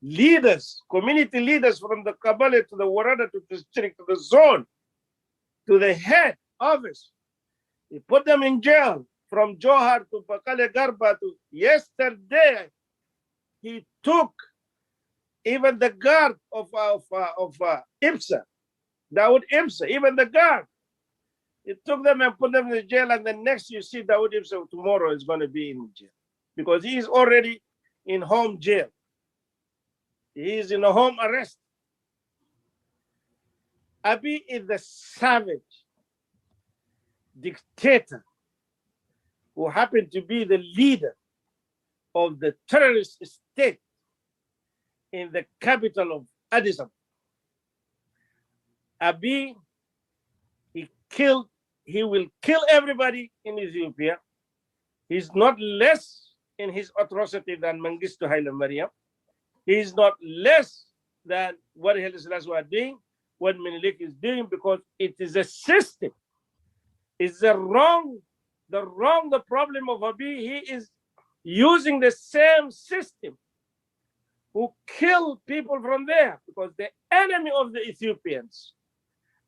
leaders, community leaders from the Kabale to the Warada to the district to the zone to the head office. He put them in jail from Johar to Bakale Garba to yesterday. He took even the guard of IPSA, Dawood IPSA, even the guard. He took them and put them in the jail, and then next you see Dawood IPSA tomorrow is going to be in jail because he is already in home jail. He is in a home arrest. Abiy is the savage dictator who happened to be the leader of the terrorist state in the capital of Addis Ababa. Abiy, he will kill everybody in Ethiopia. He's not less in his atrocity than Mengistu Haile Mariam. He's not less than what Haile Selassie was doing, what Menelik is doing, because it is a system. It's the problem of Abiy. He is using the same system who kill people from there, because the enemy of the Ethiopians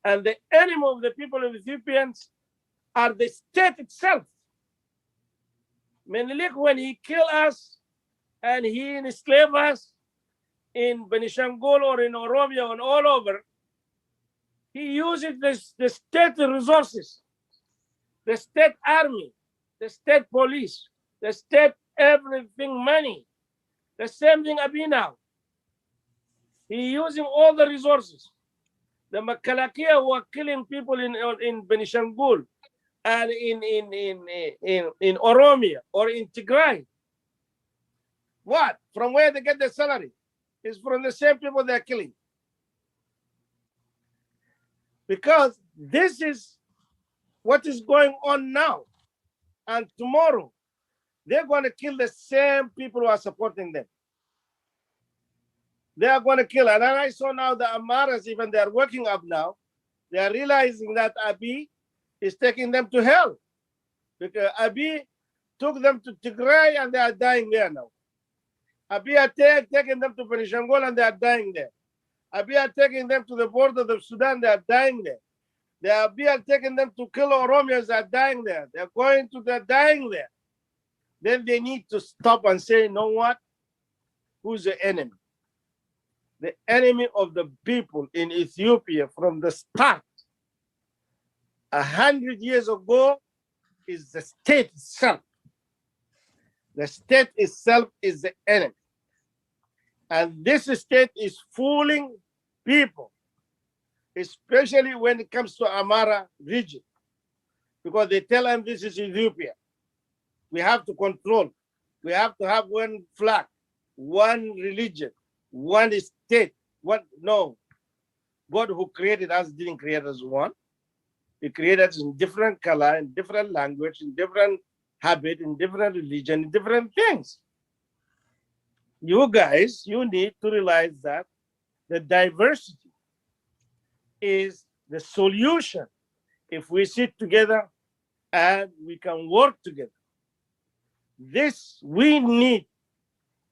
and the enemy of the people of Ethiopians are the state itself. Menelik, when he killed us and he enslaved us in Benishangul or in Oromia and all over, he uses the state resources, the state army, the state police, the state everything money. The same thing Abiy now. He using all the resources. The Makalakia who are killing people in Benishangul and in Oromia or in Tigray. What? From where they get their salary? It's from the same people they're killing. Because this is what is going on now. And tomorrow, they're going to kill the same people who are supporting them. They are going to kill. And I saw now the Amaras, even they are waking up now. They are realizing that Abiy is taking them to hell. Because Abiy took them to Tigray and they are dying there now. Abiy are taking them to Benishangul and they are dying there. Abiy are taking them to the border of Sudan, they are dying there. They are taking them to kill Oromians, they are dying there. They're dying there. Then they need to stop and say, you know what? Who's the enemy? The enemy of the people in Ethiopia from the start, 100 years ago, is the state itself. The state itself is the enemy. And this state is fooling people, especially when it comes to Amara region, because they tell them this is Ethiopia. We have to control. We have to have one flag, one religion, one state. No, God who created us didn't create us one. He created us in different color, in different language, in different habit, in different religion, in different things. You guys, you need to realize that the diversity is the solution if we sit together and we can work together. This we need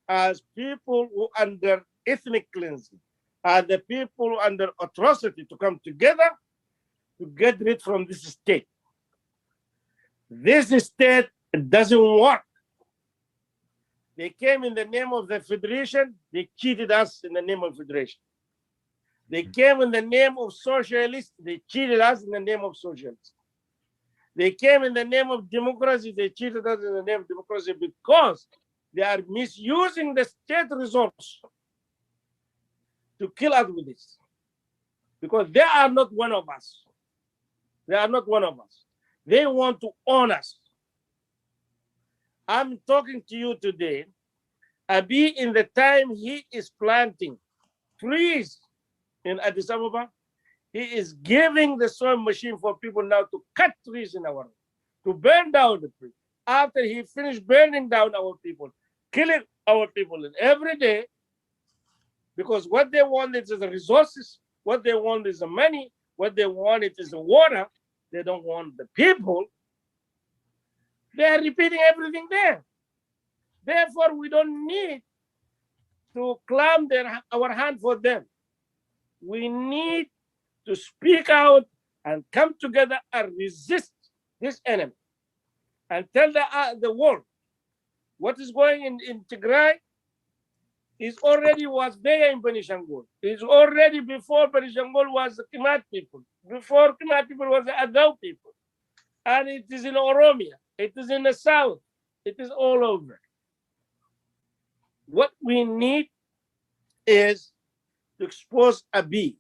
as people who under ethnic cleansing, as the people under atrocity to come together to get rid from this state. This state doesn't work. They came in the name of the federation, they cheated us in the name of federation. They came in the name of socialists, they cheated us in the name of socialists. They came in the name of democracy, they cheated us in the name of democracy because they are misusing the state resource to kill us with this. Because they are not one of us. They are not one of us. They want to own us. I'm talking to you today. Abiy, in the time he is planting trees in Addis Ababa, he is giving the sowing machine for people now to cut trees in our land, to burn down the trees. After he finished burning down our people, killing our people every day, because what they want is the resources, what they want is the money, what they want is the water, they don't want the people. They are repeating everything there. Therefore, we don't need to clamp our hand for them. We need to speak out and come together and resist this enemy and tell the world what is going in Tigray is already was there in Benishangul. It's already before Benishangul was the Kemat people, before Kemat people was the Adao people. And it is in Oromia, it is in the south, it is all over. What we need is to expose Abiy.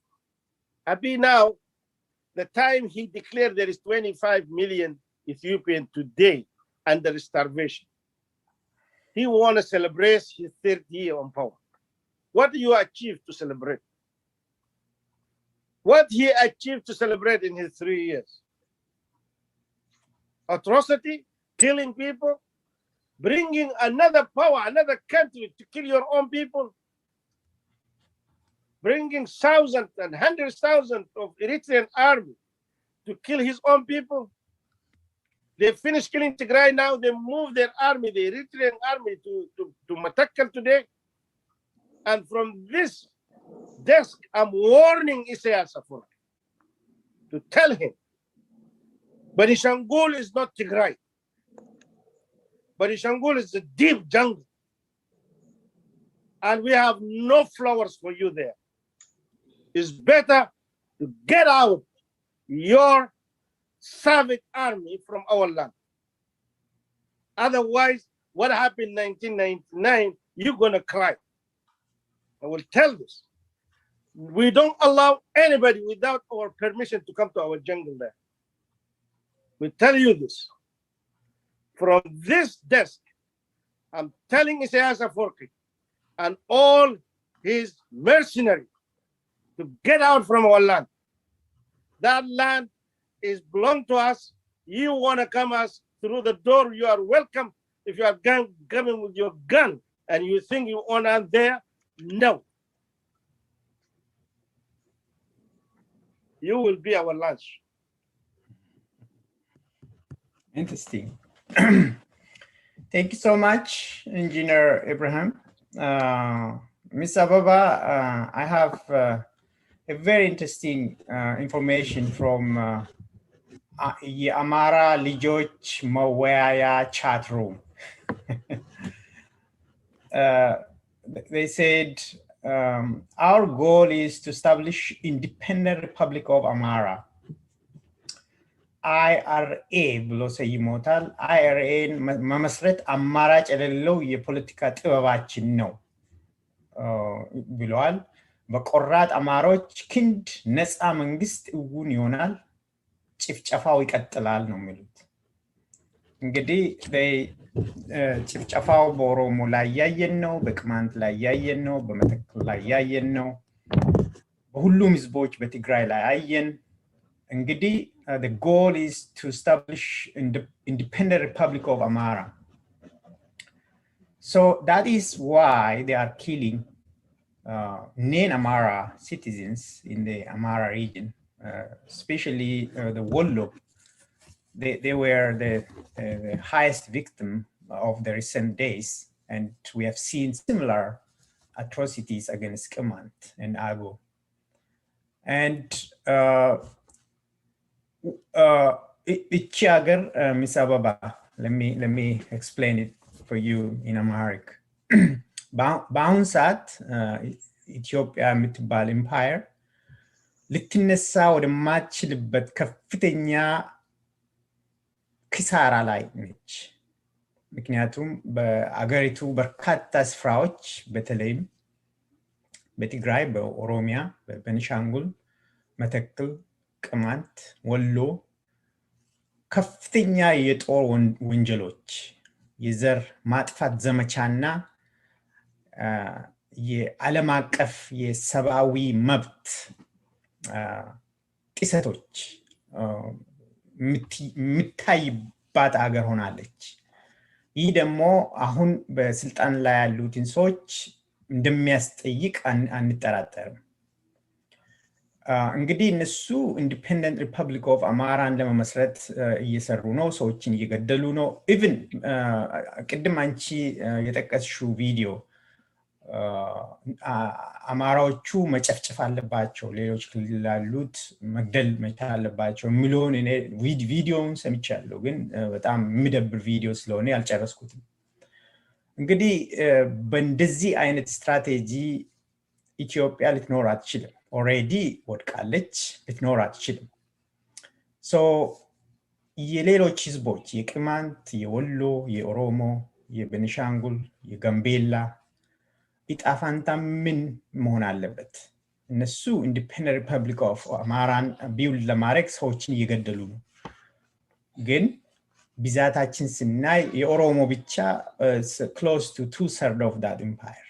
Abiy now, the time he declared there is 25 million Ethiopians today under starvation. He want to celebrate his 30th year on power. What do you achieve to celebrate? What he achieved to celebrate in his 3 years? Atrocity, killing people, bringing another power, another country to kill your own people, bringing thousands and hundreds of thousands of Eritrean army to kill his own people. They finished killing Tigray now, they moved their army, the Eritrean army to Matakkal today. And from this desk, I'm warning Isaias Afura to tell him, Benishangul is not Tigray. Benishangul is a deep jungle. and we have no flowers for you there. It's better to get out your savage army from our land. Otherwise, what happened in 1999, you're going to cry. I will tell this. We don't allow anybody without our permission to come to our jungle there. We tell you this. From this desk, I'm telling Isaias Afwerki and all his mercenaries to get out from our land. That land is belong to us. You want to come us through the door, you are welcome. If you are coming with your gun and you think you own us there, no. You will be our lunch. Interesting. Thank you so much, Engineer Abraham. Ms. Ababa, I have a very interesting information from Amara Lijoch Mawaya chat room. They said, our goal is to establish independent Republic of Amara. IRA ብሎ ሰይሞታል። IRA መመስረት አማራጭ የሌለው የፖለቲካ ጥበባችን ነው ብለዋል። በቆራጥ አማሮች ክንድ ነፃ መንግስት እውን ይሆናል፣ ጭፍጨፋው ይቀጥላል ነው የሚሉት። እንግዲህ ጭፍጨፋው በኦሮሞ ላይ ያየን ነው፣ በቅማንት ላይ ያየን ነው፣ በመተከል ላይ ያየን ነው፣ በሁሉም ህዝቦች በትግራይ ላይ አየን። እንግዲህ the goal is to establish independent Republic of Amara. So that is why they are killing non-Amara citizens in the Amara region, especially the Wollo. They were the highest victim of the recent days, and we have seen similar atrocities against Kemant and Ago. And Ms. Ababa, let me explain it for you in Amharic. በአሁን ሰዓት ኢትዮጵያ የምትባል ኤምፓየር ልትነሳ ወደማትችልበት ከፍተኛ ኪሳራ ላይ ነች። ምክንያቱም በአገሪቱ በርካታ ስፍራዎች በተለይም በትግራይ፣ በኦሮሚያ፣ በቤኒሻንጉል፣ መተከል፣ ቅማንት፣ ወሎ ከፍተኛ የጦር ወንጀሎች፣ የዘር ማጥፋት ዘመቻና የዓለም አቀፍ የሰብአዊ መብት ጥሰቶች የምታይባት አገር ሆናለች። ይህ ደግሞ አሁን በስልጣን ላይ ያሉትን ሰዎች እንደሚያስጠይቅ አንጠራጠርም። እንግዲህ እነሱ ኢንዲፔንደንት ሪፐብሊክ ኦፍ አማራን ለመመስረት እየሰሩ ነው፣ ሰዎችን እየገደሉ ነው። ኢቭን ቅድም አንቺ የጠቀስሽው ቪዲዮ አማራዎቹ መጨፍጨፍ አለባቸው፣ ሌሎች ክልል ያሉት መግደል መቻል አለባቸው የሚለውን እኔ ቪዲዮውን ሰምቻለሁ፣ ግን በጣም የሚደብር ቪዲዮ ስለሆነ ያልጨረስኩትም። እንግዲህ በእንደዚህ አይነት ስትራቴጂ ኢትዮጵያ ልትኖር አትችልም። ኦሬዲ ወድቃለች፣ ልትኖር አትችልም። ሶ የሌሎች ህዝቦች የቅማንት፣ የወሎ፣ የኦሮሞ፣ የቤኒሻንጉል፣ የጋምቤላ ኢጣፋንታ ምን መሆን አለበት? እነሱ ኢንዲፔንደንት ሪፐብሊክ ኦፍ አማራን ቢውልድ ለማድረግ ሰዎችን እየገደሉ ነው። ግን ብዛታችን ስናይ የኦሮሞ ብቻ close to 2/3 of that empire.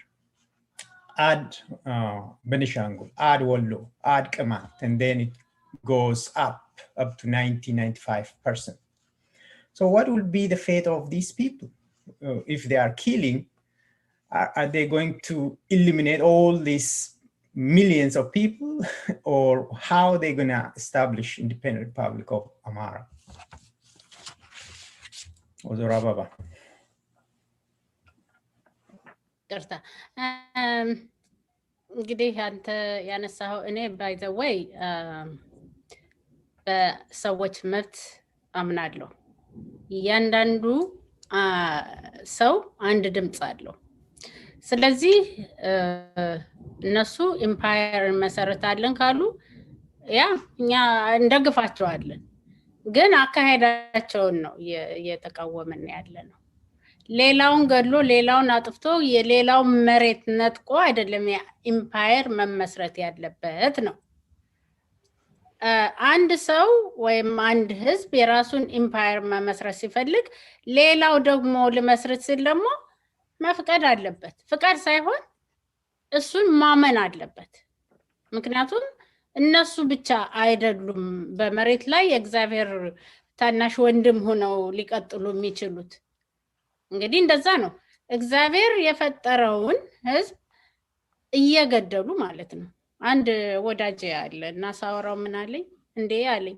Add Benishangul, add Wollo, add Kemant, and then it goes up to 90-95%. So what will be the fate of these people? If they are killing, are they going to eliminate all these millions of people, or how are they going to establish independent Republic of Amara? Ozora Baba. እንግዲህ አንተ ያነሳው እኔ by the way በሰዎች መብት አምናለሁ። እያንዳንዱ ሰው አንድ ድምጽ አለው። ስለዚህ እነሱ ኢምፓየር መሰረታለን ካሉ ያ እኛ እንደግፋቸዋለን ግን አካሄዳቸውን ነው የተቃወመን ያለ ነው ሌላውን ገድሎ ሌላውን አጥፍቶ የሌላው መሬት ነጥቆ አይደለም ኢምፓየር መመስረት ያለበት ነው አንድ ሰው ወይም አንድ ህዝብ የራሱን ኢምፓየር መመስረት ሲፈልግ ሌላው ደግሞ ለመስረት ሲል ደግሞ መፍቀድ አለበት ፍቃድ ሳይሆን እሱን ማመን አለበት ምክንያቱም እነሱ ብቻ አይደሉም በመሬት ላይ እግዚአብሔር ታናሽ ወንድም ሆነው ሊቀጥሉ የሚችሉት እንግዲህ እንደዛ ነው እግዚአብሔር የፈጠረውን ህዝብ እየገደሉ ማለት ነው አንድ ወዳጄ ያለ እና ሳወራው ምን አለኝ እንዴ አለኝ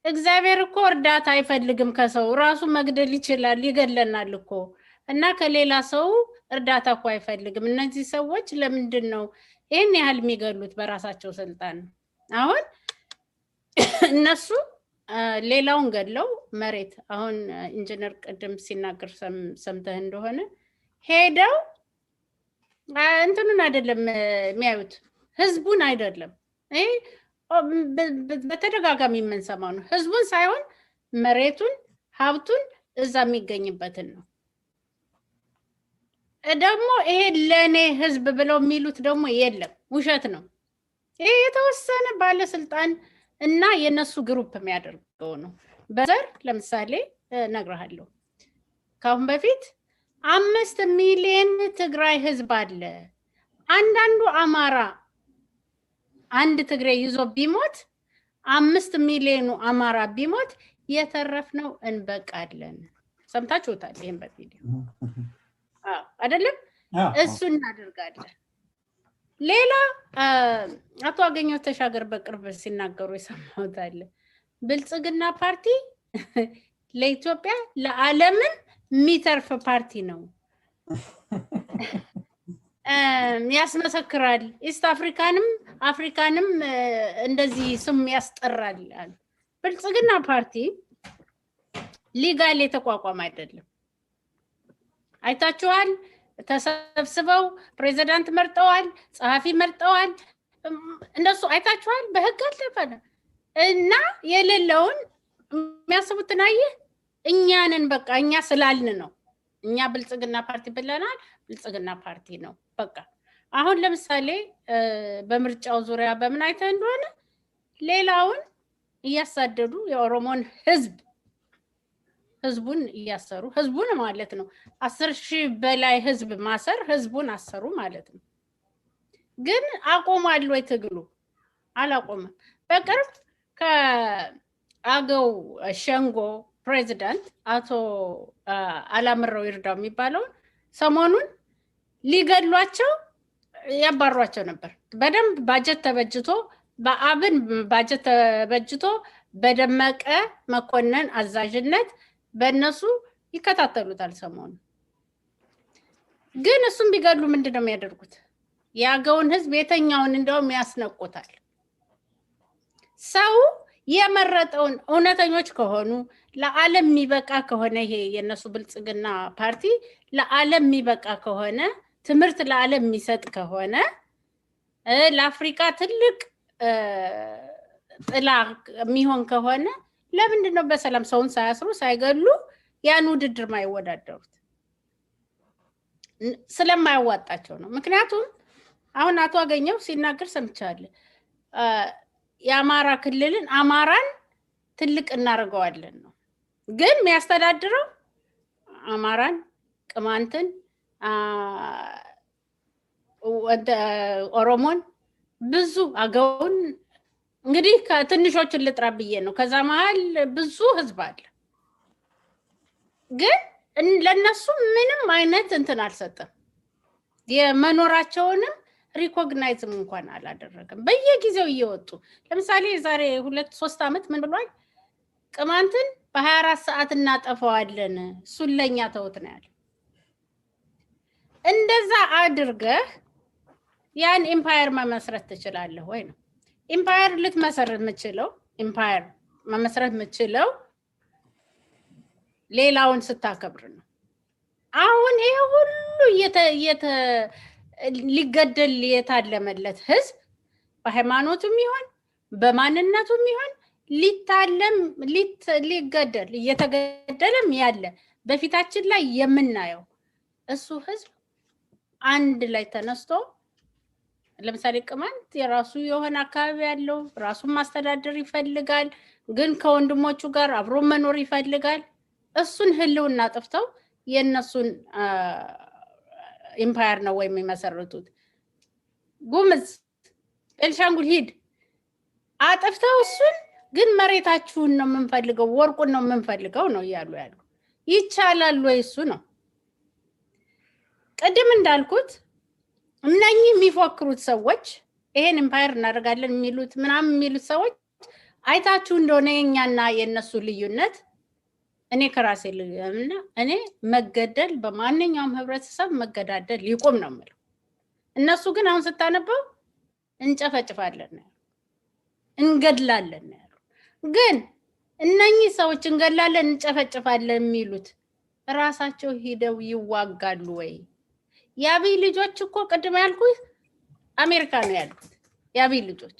እግዚአብሔር እኮ እርዳታ አይፈልግም ከሰው ራሱ መግደል ይችላል ይገለናል እኮ እና ከሌላ ሰው እርዳታ እኮ አይፈልግም እነዚህ ሰዎች ለምንድን ነው ይሄን ያህል የሚገሉት በራሳቸው ስልጣን አሁን እነሱ ሌላውን ገድለው መሬት አሁን ኢንጂነር ቀደም ሲናገር ሰምተህ እንደሆነ ሄደው እንትኑን አይደለም የሚያዩት ህዝቡን አይደለም በተደጋጋሚ የምንሰማው ነው ህዝቡን ሳይሆን መሬቱን ሀብቱን እዛ የሚገኝበትን ነው ደግሞ ይሄ ለኔ ህዝብ ብለው የሚሉት ደግሞ የለም ውሸት ነው ይሄ የተወሰነ ባለስልጣን እና የነሱ ግሩፕ የሚያደርገው ነው በዘር ለምሳሌ ነግረሃለሁ ካሁን በፊት 5 ሚሊዮን ትግራይ ህዝብ አለ አንዳንዱ አማራ አንድ ትግራይ ይዞ ቢሞት 5 ሚሊዮኑ አማራ ቢሞት የተረፍነው እንበቃለን ሰምታችሁታል ይሄን በቪዲዮ አይደለም እሱ እናደርጋለን ሌላ አቶ አገኘው ተሻገር በቅርብ ሲናገሩ የሰማሁት አለ ብልጽግና ፓርቲ ለኢትዮጵያ ለዓለምን የሚተርፍ ፓርቲ ነው ያስመሰክራል ኢስት አፍሪካንም እንደዚህ ስም ያስጠራል ብልጽግና ፓርቲ ሊጋል የተቋቋመ አይደለም አይታችኋል ተሰብስበው ፕሬዝዳንት መርጠዋል ጸሐፊ መርጠዋል እንደሱ አይታችኋል በህግ አልተፈነ እና የሌለውን የሚያስቡትን አየህ እኛንን በቃ እኛ ስላልን ነው እኛ ብልጽግና ፓርቲ ብለናል ብልጽግና ፓርቲ ነው በቃ አሁን ለምሳሌ በምርጫው ዙሪያ በምን አይተ እንደሆነ ሌላውን እያሳደዱ የኦሮሞን ህዝቡን እያሰሩ ህዝቡን ማለት ነው 10,000 በላይ ህዝብ ማሰር ህዝቡን አሰሩ ማለት ነው ግን አቆማል ወይ ትግሉ አላቆመም በቅርብ ከአገው ሸንጎ ፕሬዝዳንት አቶ አላምረው ይርዳው የሚባለው ሰሞኑን ሊገድሏቸው ያባሯቸው ነበር በደንብ ባጀት ተበጅቶ በአብን ባጀት ተበጅቶ በደመቀ መኮንን አዛዥነት በእነሱ ይከታተሉታል ሰሞኑን ግን እሱም ቢገድሉ ምንድነው የሚያደርጉት ያገውን ህዝብ የተኛውን እንደውም ያስነቁታል ሰው የመረጠውን እውነተኞች ከሆኑ ለዓለም የሚበቃ ከሆነ ይሄ የነሱ ብልጽግና ፓርቲ ለዓለም የሚበቃ ከሆነ ትምህርት ለዓለም የሚሰጥ ከሆነ ለአፍሪካ ትልቅ ጥላ የሚሆን ከሆነ ለምንድን ነው በሰላም ሰውን ሳያስሩ ሳይገሉ ያን ውድድር ማይወዳደሩት ስለማያዋጣቸው ነው ምክንያቱም አሁን አቶ አገኘው ሲናገር ሰምቻለሁ የአማራ ክልልን አማራን ትልቅ እናርገዋለን ነው ግን የሚያስተዳድረው አማራን ቅማንትን ኦሮሞን ብዙ አገውን እንግዲህ ከትንሾቹን ልጥራ ብዬ ነው ከዛ መሃል ብዙ ህዝብ አለ ግን ለነሱ ምንም አይነት እንትን አልሰጠም የመኖራቸውንም ሪኮግናይዝም እንኳን አላደረገም በየጊዜው እየወጡ ለምሳሌ ዛሬ 2-3 አመት ምን ብሏል ቅማንትን በ24 ሰዓት እናጠፋዋለን ሱለኛ ተውት ነው ያለው እንደዛ አድርገህ ያን ኢምፓየር መመስረት ትችላለህ ወይ ነው ኢምፓየር ልትመሰረት የምትችለው ኢምፓየር መመስረት የምትችለው ሌላውን ስታከብር ነው አሁን ይሄ ሁሉ ሊገደል የታለመለት ህዝብ በሃይማኖቱም ይሆን በማንነቱም ይሆን ሊገደል እየተገደለም ያለ በፊታችን ላይ የምናየው እሱ ህዝብ አንድ ላይ ተነስቶ ለምሳሌ ቅማንት የራሱ የሆነ አካባቢ ያለው ራሱን ማስተዳደር ይፈልጋል ግን ከወንድሞቹ ጋር አብሮ መኖር ይፈልጋል እሱን ህልውና አጥፍተው የነሱን ኢምፓየር ነው ወይ የሚመሰርቱት ጉምዝ ቤንሻንጉል ሂድ አጥፍተው እሱን ግን መሬታችሁን ነው የምንፈልገው ወርቁን ነው የምንፈልገው ነው ያሉ ይቻላል ወይ እሱ ነው ቀደም እንዳልኩት እነኚህ የሚፎክሩት ሰዎች ይሄን ኢምፓየር እናደርጋለን የሚሉት ምናምን የሚሉት ሰዎች አይታችሁ እንደሆነ የኛና የነሱ ልዩነት እኔ ከራሴ ልዩነትና እኔ መገደል በማንኛውም ህብረተሰብ መገዳደል ይቆም ነው ማለት እነሱ ግን አሁን ስታነበው እንጨፈጭፋለን እንገድላለን ግን እነኚህ ሰዎች እንገድላለን እንጨፈጭፋለን የሚሉት ራሳቸው ሄደው ይዋጋሉ ወይ ያቢይ ልጆች እኮ ቀደም ያልኩት አሜሪካ ነው ያሉት ያቢይ ልጆች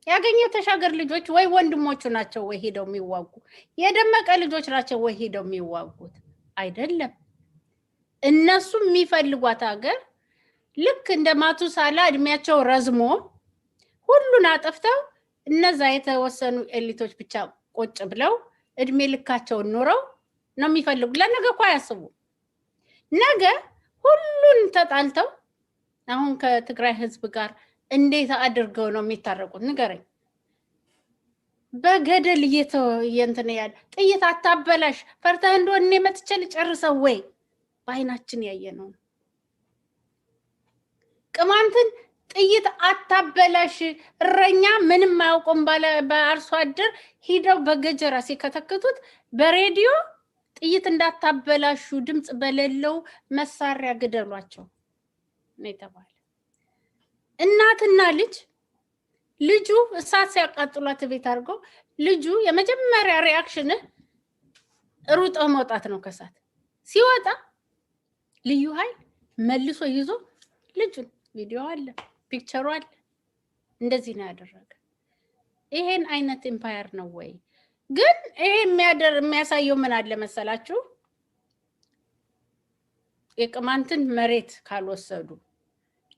ያገኘው ተሻገር ልጆች ወይ ወንድሞቹ ናቸው ወይ ሄደው የሚዋጉ የደመቀ ልጆች ናቸው ወይ ሄደው የሚዋጉት አይደለም እነሱ የሚፈልጓት ሀገር ልክ እንደ ማቱሳላ እድሜያቸው ረዝሞ ሁሉን አጠፍተው እነዛ የተወሰኑ ኤሊቶች ብቻ ቁጭ ብለው እድሜ ልካቸውን ኖረው ነው የሚፈልጉ ለነገ እኮ ያስቡ ነገ ሁሉን ተጣልተው አሁን ከትግራይ ህዝብ ጋር እንዴት አድርገው ነው የሚታረቁት ንገረኝ በገደል የእንትን ያለ ጥይት አታበላሽ ፈርተህ እንደሆነ መጥቸል ጨርሰው ወይ ባይናችን ያየነው ቅማንትን ጥይት አታበላሽ እረኛ ምንም ማያውቁም በአርሶ አደር ሂደው በገጀራ ሲከተክቱት በሬዲዮ ጥይት እንዳታበላሹ ድምጽ በሌለው መሳሪያ ግደሏቸው ነው ተባለ እናትና ልጁ እሳት ሲያቃጥሏት ቤት አድርገው ልጁ የመጀመሪያ ሪአክሽን ሩጦ መውጣት ነው ከሳት ሲወጣ ልዩ ኃይል መልሶ ይዞ ልጁን ቪዲዮ አለ ፒክቸሩ አለ እንደዚህ ነው ያደረገ ይሄን አይነት ኢምፓየር ነው ወይ ግን ይሄ የሚያሳየው ምን አለ መሰላችሁ የቅማንትን መሬት ካልወሰዱ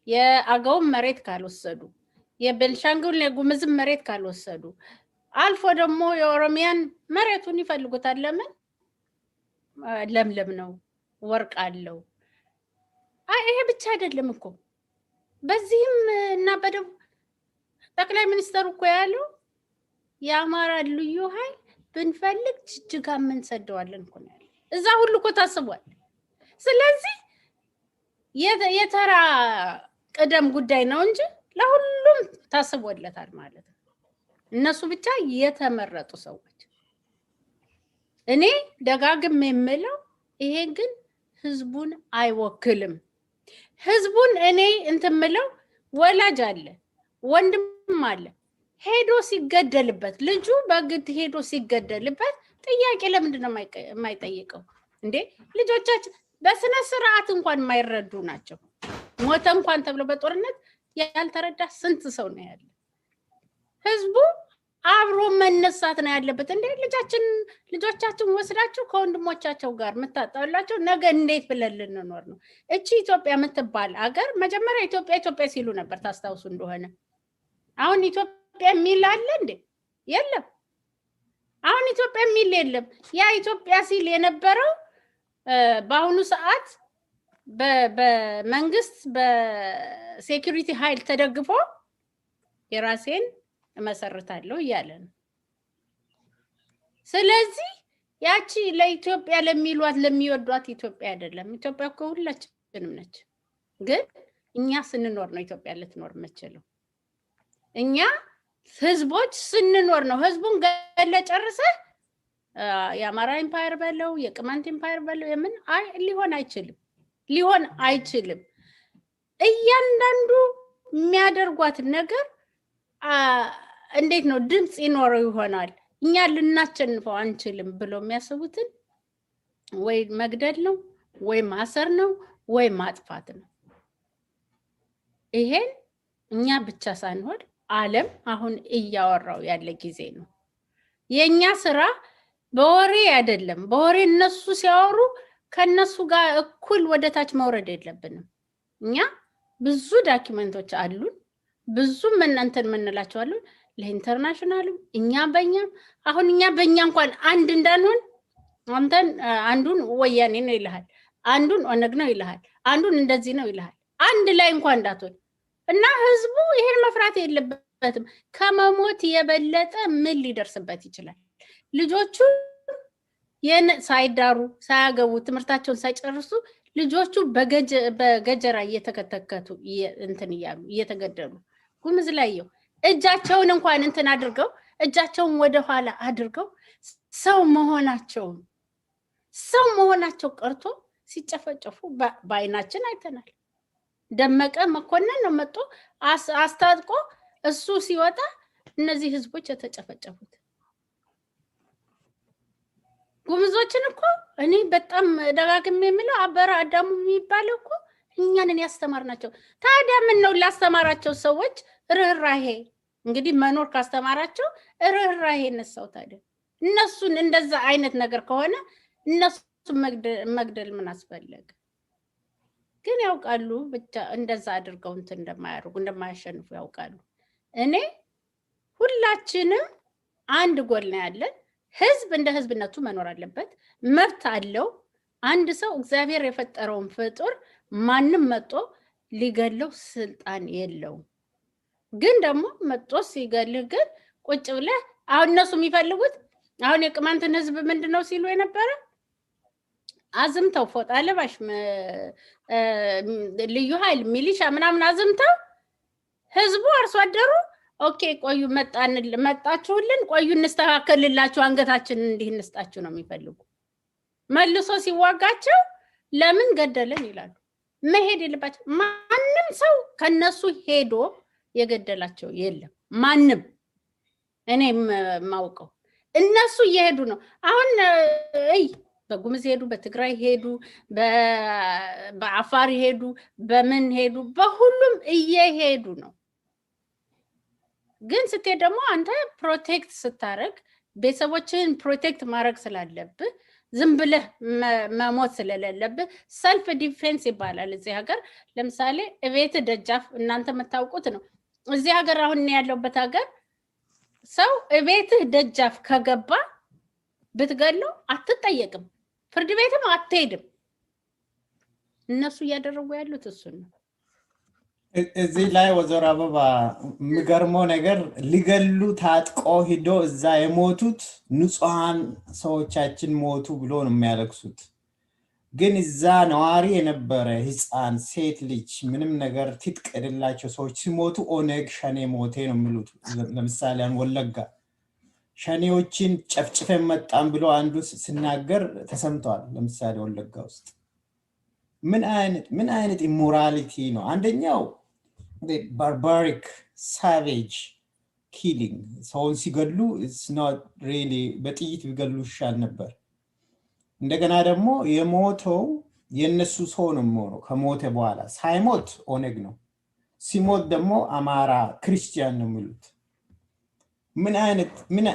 የአገው መሬት ካልወሰዱ የቤንሻንጉል የጉምዝ መሬት ካልወሰዱ አልፎ ደግሞ የኦሮሚያን መሬቱን ይፈልጉታል ለምን ለምለም ነው ወርቅ አለው ይሄ ብቻ አይደለም እኮ በዚህም እና በደቡብ ጠቅላይ ሚኒስተሩ እኮ ያለው የአማራ ልዩ ኃይል ብንፈልግ ጅጅጋ ምን ሰደዋለን እኮ ነው እዛ ሁሉ እኮ ታስቧል ስለዚህ የተራ ቀደም ጉዳይ ነው እንጂ ለሁሉም ታስቦለታል ማለት ነው እነሱ ብቻ የተመረጡ ሰዎች እኔ ደጋግም የምለው ይሄ ግን ህዝቡን አይወክልም ህዝቡን እኔ እንትምለው ወላጅ አለ ወንድም አለ ሄዶ ሲገደልበት ልጁ በግድ ሄዶ ሲገደልበት ጥያቄ ለምንድን ነው የማይጠይቀው እንዴ ልጆቻችን በስነ ስርዓት እንኳን የማይረዱ ናቸው ሞተ እንኳን ተብሎ በጦርነት ያልተረዳ ስንት ሰው ነው ያለ ህዝቡ አብሮ መነሳት ነው ያለበት እንዴ ልጆቻችን ወስዳችሁ ከወንድሞቻቸው ጋር መታጣላችሁ ነገ እንዴት ብለን ልንኖር ነው እቺ ኢትዮጵያ የምትባል ሀገር መጀመሪያ ኢትዮጵያ ሲሉ ነበር ታስታውሱ እንደሆነ አሁን ኢትዮጵያ የሚል አለ እንዴ የለም አሁን ኢትዮጵያ የሚል የለም ያ ኢትዮጵያ ሲል የነበረው በአሁኑ ሰዓት በመንግስት በሴኩሪቲ ኃይል ተደግፎ የራሴን መሰረታለሁ እያለ ነው ስለዚህ ያቺ ለኢትዮጵያ ለሚወዷት ኢትዮጵያ አይደለም ኢትዮጵያ እኮ ሁላችንም ነች ግን እኛ ስንኖር ነው ኢትዮጵያ ልትኖር የምትችለው እኛ ህዝቦች ስንኖር ነው ህዝቡን ገለጨርሰ የአማራ ኢምፓየር በለው የቅማንት ኢምፓየር በለው የምን ሊሆን አይችልም እያንዳንዱ የሚያደርጓት ነገር እንዴት ነው ድምጽ ይኖረው ይሆናል እኛ ልናቸንፈው አንችልም ብለው የሚያስቡትን ወይ መግደል ነው ወይ ማሰር ነው ወይ ማጥፋት ነው። ይሄን እኛ ብቻ ሳንሆን ዓለም አሁን እያወራው ያለ ጊዜ ነው። የኛ ስራ በወሬ አይደለም። በወሬ እነሱ ሲያወሩ ከነሱ ጋር እኩል ወደታች መውረድ የለብንም። እኛ ብዙ ዶክመንቶች አሉን፣ ብዙ እንትን ምንላቸው አሉን ለኢንተርናሽናሉ። እኛ በእኛ እንኳን አንድ እንዳንሆን አንተን አንዱን ወያኔ ነው ይልሃል፣ አንዱን ኦነግ ነው ይልሃል፣ አንዱን እንደዚህ ነው ይልሃል። አንድ ላይ እንኳን እንዳትሆን እና ህዝቡ ይሄን መፍራት የለበትም። ከመሞት የበለጠ ምን ሊደርስበት ይችላል? ልጆቹ ሳይዳሩ ሳያገቡ ትምህርታቸውን ሳይጨርሱ ልጆቹ በገጀራ እየተከተከቱ እንትን እያሉ እየተገደሉ ጉምዝ ላይው እጃቸውን እንኳን እንትን አድርገው እጃቸውን ወደ ኋላ አድርገው ሰው መሆናቸው ቀርቶ ሲጨፈጨፉ በአይናችን አይተናል። ደመቀ መኮንን ነው መጥቶ አስታጥቆ እሱ ሲወጣ እነዚህ ህዝቦች የተጨፈጨፉት። ጉምዞችን እኮ እኔ በጣም ደጋግሜ የምለው አበራ አዳሙ የሚባለው እኮ እኛንን ያስተማርናቸው። ታዲያ ምን ነው ላስተማራቸው ሰዎች ርህራሄ እንግዲህ መኖር ካስተማራቸው ርህራሄ ነሳው። ታዲያ እነሱን እንደዛ አይነት ነገር ከሆነ እነሱን መግደል ምን አስፈለገ? ግን ያውቃሉ ብቻ እንደዛ አድርገው እንትን እንደማያሸንፉ ያውቃሉ። እኔ ሁላችንም አንድ ጎል ነው ያለን። ህዝብ እንደ ህዝብነቱ መኖር አለበት፣ መብት አለው። አንድ ሰው እግዚአብሔር የፈጠረውን ፍጡር ማንም መጥቶ ሊገለው ስልጣን የለውም። ግን ደግሞ መጥቶ ሲገልህ ግን ቁጭ ብለህ አሁን እነሱ የሚፈልጉት አሁን የቅማንትን ህዝብ ምንድነው ሲሉ የነበረ አዝምተው ፎጣ ለባሽ ልዩ ኃይል ሚሊሻ ምናምን አዝምተው ህዝቡ አርሶ አደሩ ኦኬ ቆዩ መጣችሁልን ቆዩ እንስተካከልላችሁ አንገታችንን እንዲህ እንስጣችሁ ነው የሚፈልጉ። መልሶ ሲዋጋቸው ለምን ገደለን ይላሉ። መሄድ የለባቸው። ማንም ሰው ከነሱ ሄዶ የገደላቸው የለም። ማንም እኔ ማውቀው እነሱ እየሄዱ ነው። አሁን በጉምዝ ሄዱ፣ በትግራይ ሄዱ፣ በአፋር ሄዱ፣ በምን ሄዱ፣ በሁሉም እየሄዱ ነው። ግን ስትሄድ ደግሞ አንተ ፕሮቴክት ስታረግ ቤተሰቦችን ፕሮቴክት ማድረግ ስላለብህ ዝም ብለህ መሞት ስለሌለብህ ሰልፍ ዲፌንስ ይባላል እዚህ ሀገር። ለምሳሌ እቤት ደጃፍ እናንተ የምታውቁት ነው። እዚህ ሀገር አሁን ያለውበት ሀገር ሰው እቤትህ ደጃፍ ከገባ ብትገለው አትጠየቅም፣ ፍርድ ቤትም አትሄድም። እነሱ እያደረጉ ያሉት እሱ ነው። እዚህ ላይ ወይዘሮ አበባ የሚገርመው ነገር ሊገሉ ታጥቆ ሂዶ እዛ የሞቱት ንጹሃን ሰዎቻችን ሞቱ ብሎ ነው የሚያለቅሱት። ግን እዛ ነዋሪ የነበረ ህፃን ሴት ልጅ ምንም ነገር ትጥቅ የሌላቸው ሰዎች ሲሞቱ ኦነግ ሸኔ ሞቴ ነው የሚሉት። ለምሳሌ ወለጋ ሸኔዎችን ጨፍጭፈን መጣን ብሎ አንዱ ሲናገር ተሰምቷል። ለምሳሌ ወለጋ ውስጥ ምን አይነት ኢሞራሊቲ ነው? አንደኛው barbaric savage killing ሰውን ሲገሉ it's not really በጥይት ቢገሉ ይሻል ነበር። እንደገና ደግሞ የሞተው የነሱ ሰው ነው የሚሆነው። ከሞተ በኋላ ሳይሞት ኦነግ ነው፣ ሲሞት ደግሞ አማራ ክርስቲያን ነው የሚሉት። ምን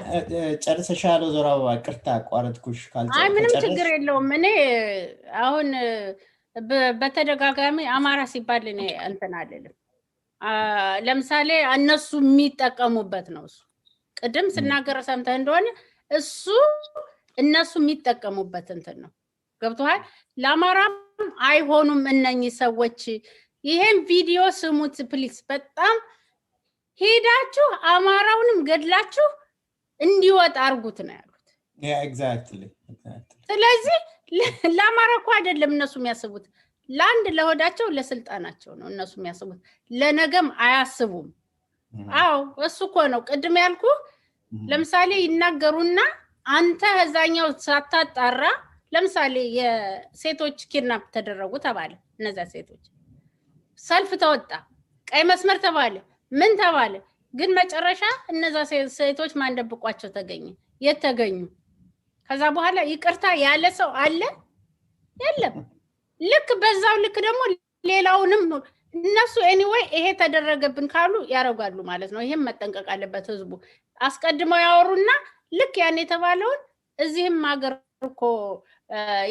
ጨርሰሻል ወይዘሮ አበባ? ቅርታ አቋረጥኩሽ። አይ ምንም ችግር የለውም። እኔ አሁን በተደጋጋሚ አማራ ሲባል እኔ እንትን አይደለም። ለምሳሌ እነሱ የሚጠቀሙበት ነው። እሱ ቅድም ስናገር ሰምተህ እንደሆነ እሱ እነሱ የሚጠቀሙበት እንትን ነው። ገብቶሃል? ለአማራም አይሆኑም እነኚህ ሰዎች። ይሄን ቪዲዮ ስሙት ፕሊስ። በጣም ሄዳችሁ አማራውንም ገድላችሁ እንዲወጣ አርጉት ነው ያሉት። ኤግዛክትሊ። ስለዚህ ለአማራ እኮ አይደለም እነሱ የሚያስቡት፣ ለአንድ ለሆዳቸው ለስልጣናቸው ነው እነሱ የሚያስቡት። ለነገም አያስቡም። አዎ እሱ እኮ ነው ቅድም ያልኩ። ለምሳሌ ይናገሩና አንተ እዛኛው ሳታጣራ ለምሳሌ የሴቶች ኪድናፕ ተደረጉ ተባለ። እነዛ ሴቶች ሰልፍ ተወጣ፣ ቀይ መስመር ተባለ፣ ምን ተባለ። ግን መጨረሻ እነዛ ሴቶች ማን ደብቋቸው ተገኘ? የት ተገኙ? ከዛ በኋላ ይቅርታ ያለ ሰው አለ? የለም። ልክ በዛው ልክ ደግሞ ሌላውንም እነሱ ኤኒዌይ ይሄ ተደረገብን ካሉ ያረጋሉ ማለት ነው። ይሄም መጠንቀቅ አለበት ህዝቡ። አስቀድመው ያወሩና ልክ ያን የተባለውን እዚህም ሀገር እኮ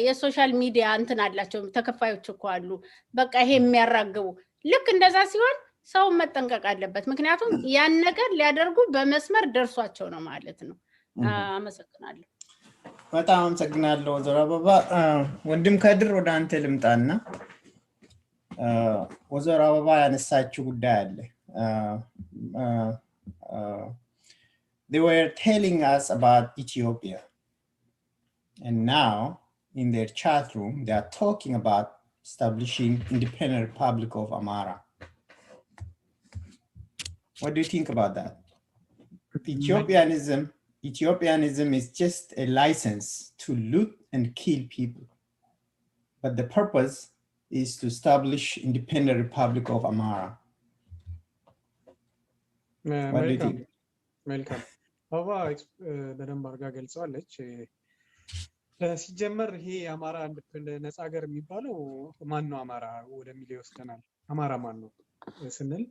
የሶሻል ሚዲያ እንትን አላቸው ተከፋዮች እኮ አሉ። በቃ ይሄ የሚያራግቡ ልክ እንደዛ ሲሆን ሰው መጠንቀቅ አለበት። ምክንያቱም ያን ነገር ሊያደርጉ በመስመር ደርሷቸው ነው ማለት ነው። አመሰግናለሁ። በጣም አመሰግናለሁ ወይዘሮ አበባ። ወንድም ከድር ወደ አንተ ልምጣና ወይዘሮ አበባ ያነሳችው ጉዳይ አለ። They were telling us about Ethiopia, and now in their chat room they are talking about establishing independent Republic of Amara. What do you think about that? Ethiopianism is just a license to loot and kill people, but the purpose is to establish independent Republic of Amara. What do you think? መልካም አባ በደንብ አድርጋ ገልጸዋለች። ሲጀመር ይሄ አማራ ነፃ ሀገር የሚባለው ማን ነው? አማራ ወደሚለው ይወስደናል። አማራ ማን ነው ስንል